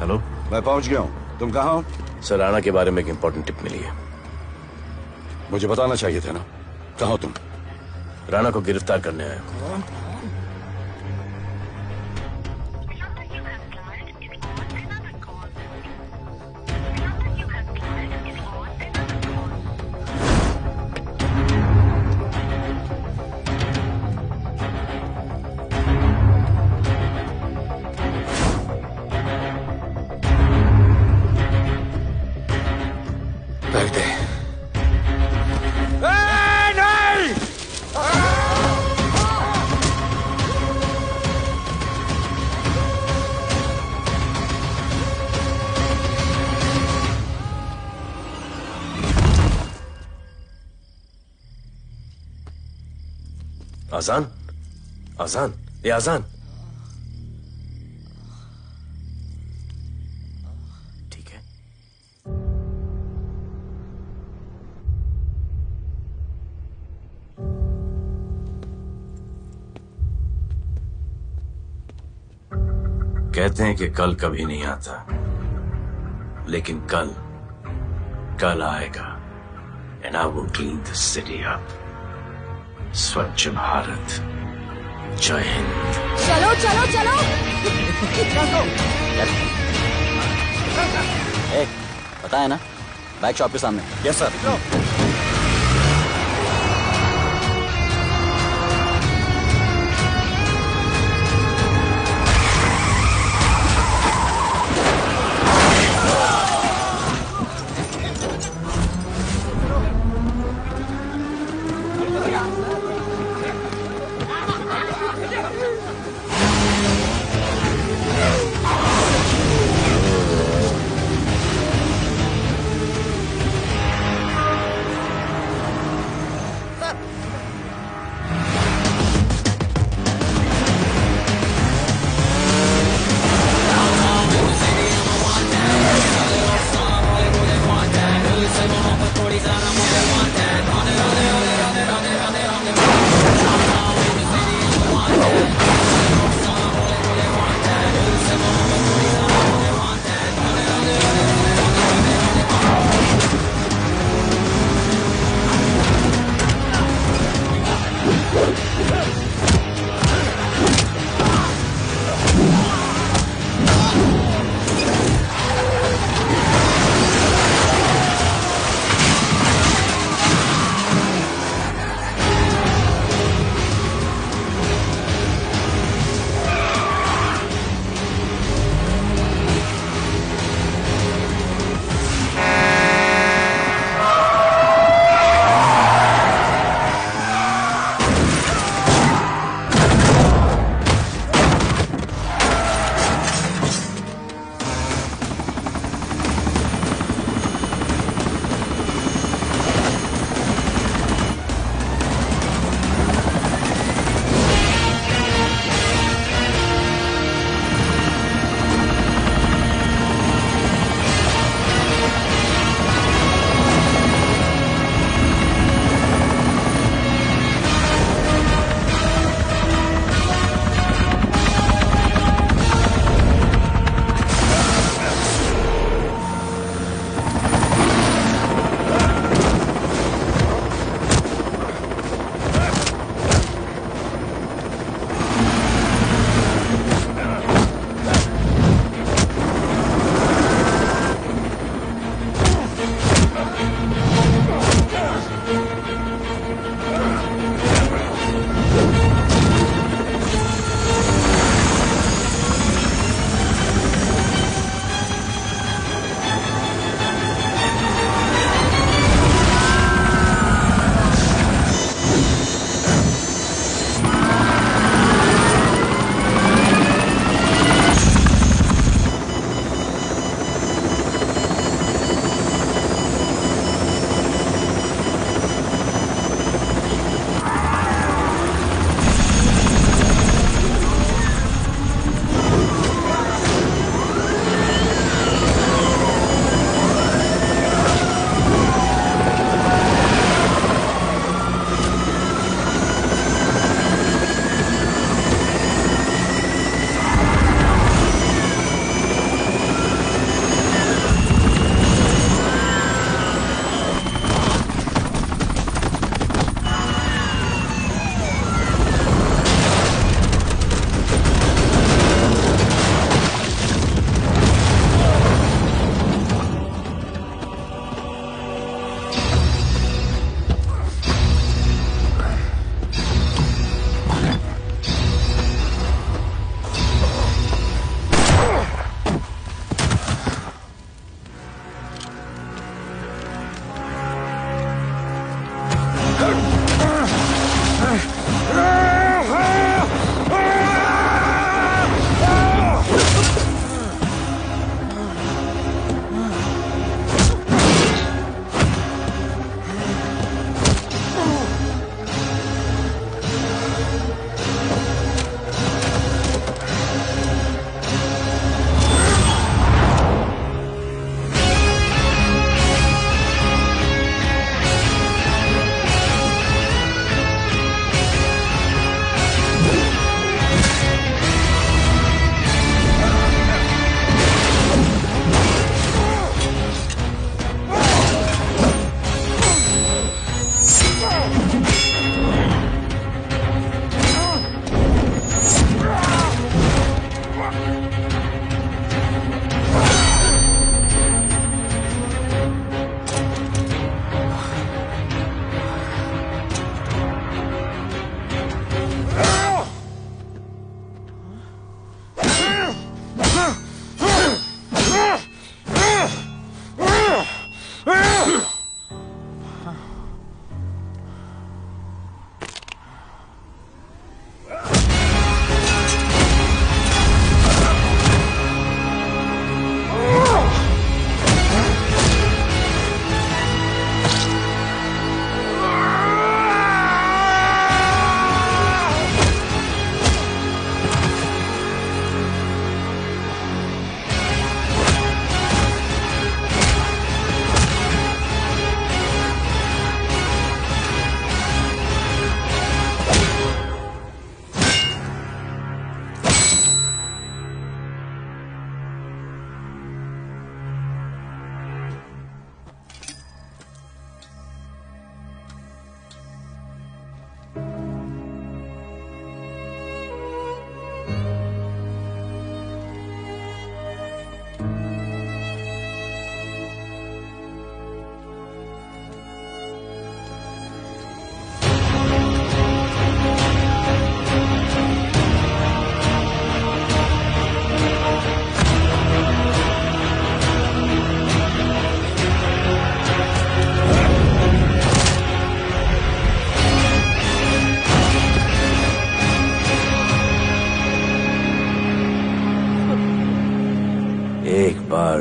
Speaker 15: हेलो,
Speaker 10: मैं पहुंच गया हूँ। तुम कहाँ हो?
Speaker 15: सर, राणा के बारे में एक इंपॉर्टेंट टिप मिली है।
Speaker 10: मुझे बताना चाहिए था ना। कहाँ हो तुम?
Speaker 15: राणा को गिरफ्तार करने आया हूँ। आजान, आजान, ये आजान। ठीक है। कहते हैं कि कल कभी नहीं आता, लेकिन कल आएगा। And I will clean this city up. स्वच्छ भारत। जय हिंद।
Speaker 14: चलो चलो चलो।
Speaker 17: पता है ना, बाइक शॉप के सामने।
Speaker 15: Yes sir.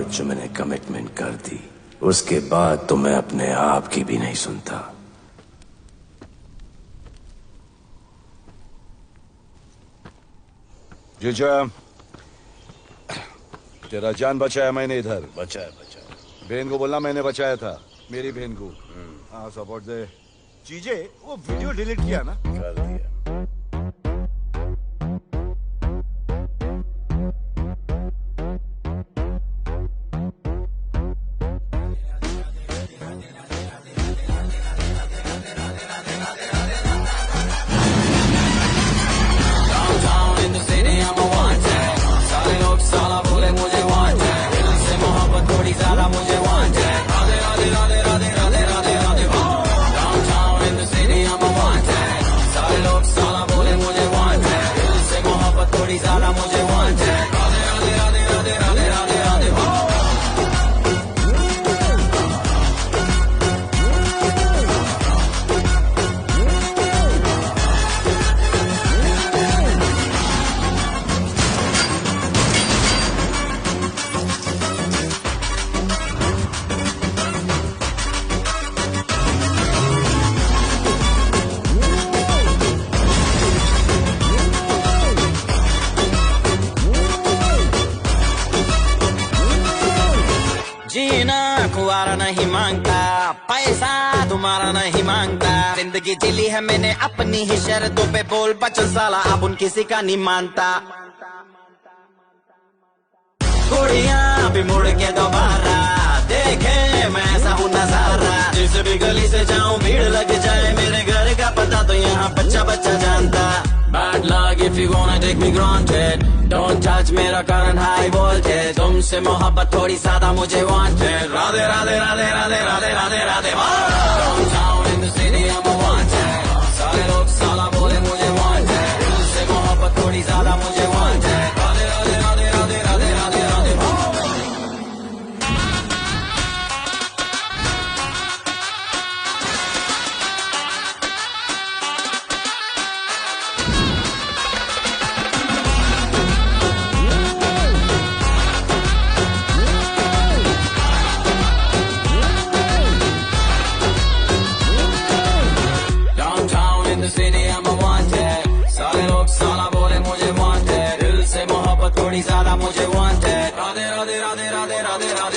Speaker 15: बार जो मैंने कमिटमेंट कर दी, उसके बाद तो मैं अपने आप की भी नहीं सुनता।
Speaker 10: जीजा, तेरा जान बचाया मैंने इधर।
Speaker 15: बचाया।
Speaker 10: बहन को बोलना मैंने बचाया था, मेरी बहन को। हाँ, सपोर्ट दे। चीजें वो वीडियो डिलीट किया ना?
Speaker 15: कर दिया।
Speaker 16: नहीं मांगता, पैसा तुम्हारा नहीं मांगता, जिंदगी जिली है मैंने अपनी ही शर्तों पे, बोल बचन साला अब उन किसी का नहीं मानता। कुड़ियाँ भी मुड़ के दोबारा देखे मैं ऐसा हूँ नजारा, जिस भी गली से जाऊँ भीड़ लग जाए, मेरे घर का पता तो यहाँ बच्चा बच्चा जानता। Bad luck if you gonna take me granted, don't touch मेरा current high voltage, तुमसे मोहब्बत थोड़ी ज्यादा मुझे wanted, Radhe Radhe Radhe Radhe Radhe Radhe Radhe. Downtown in the city I'm a wanted, सारे लोग साला बोले मुझे wanted, तुमसे मोहब्बत थोड़ी ज्यादा मुझे wanted, राधे राधे राधे राधे राधे राधे राधे। थोड़ी ज्यादा मुझे वांटेड, राधे राधे राधे राधे राधे राधे।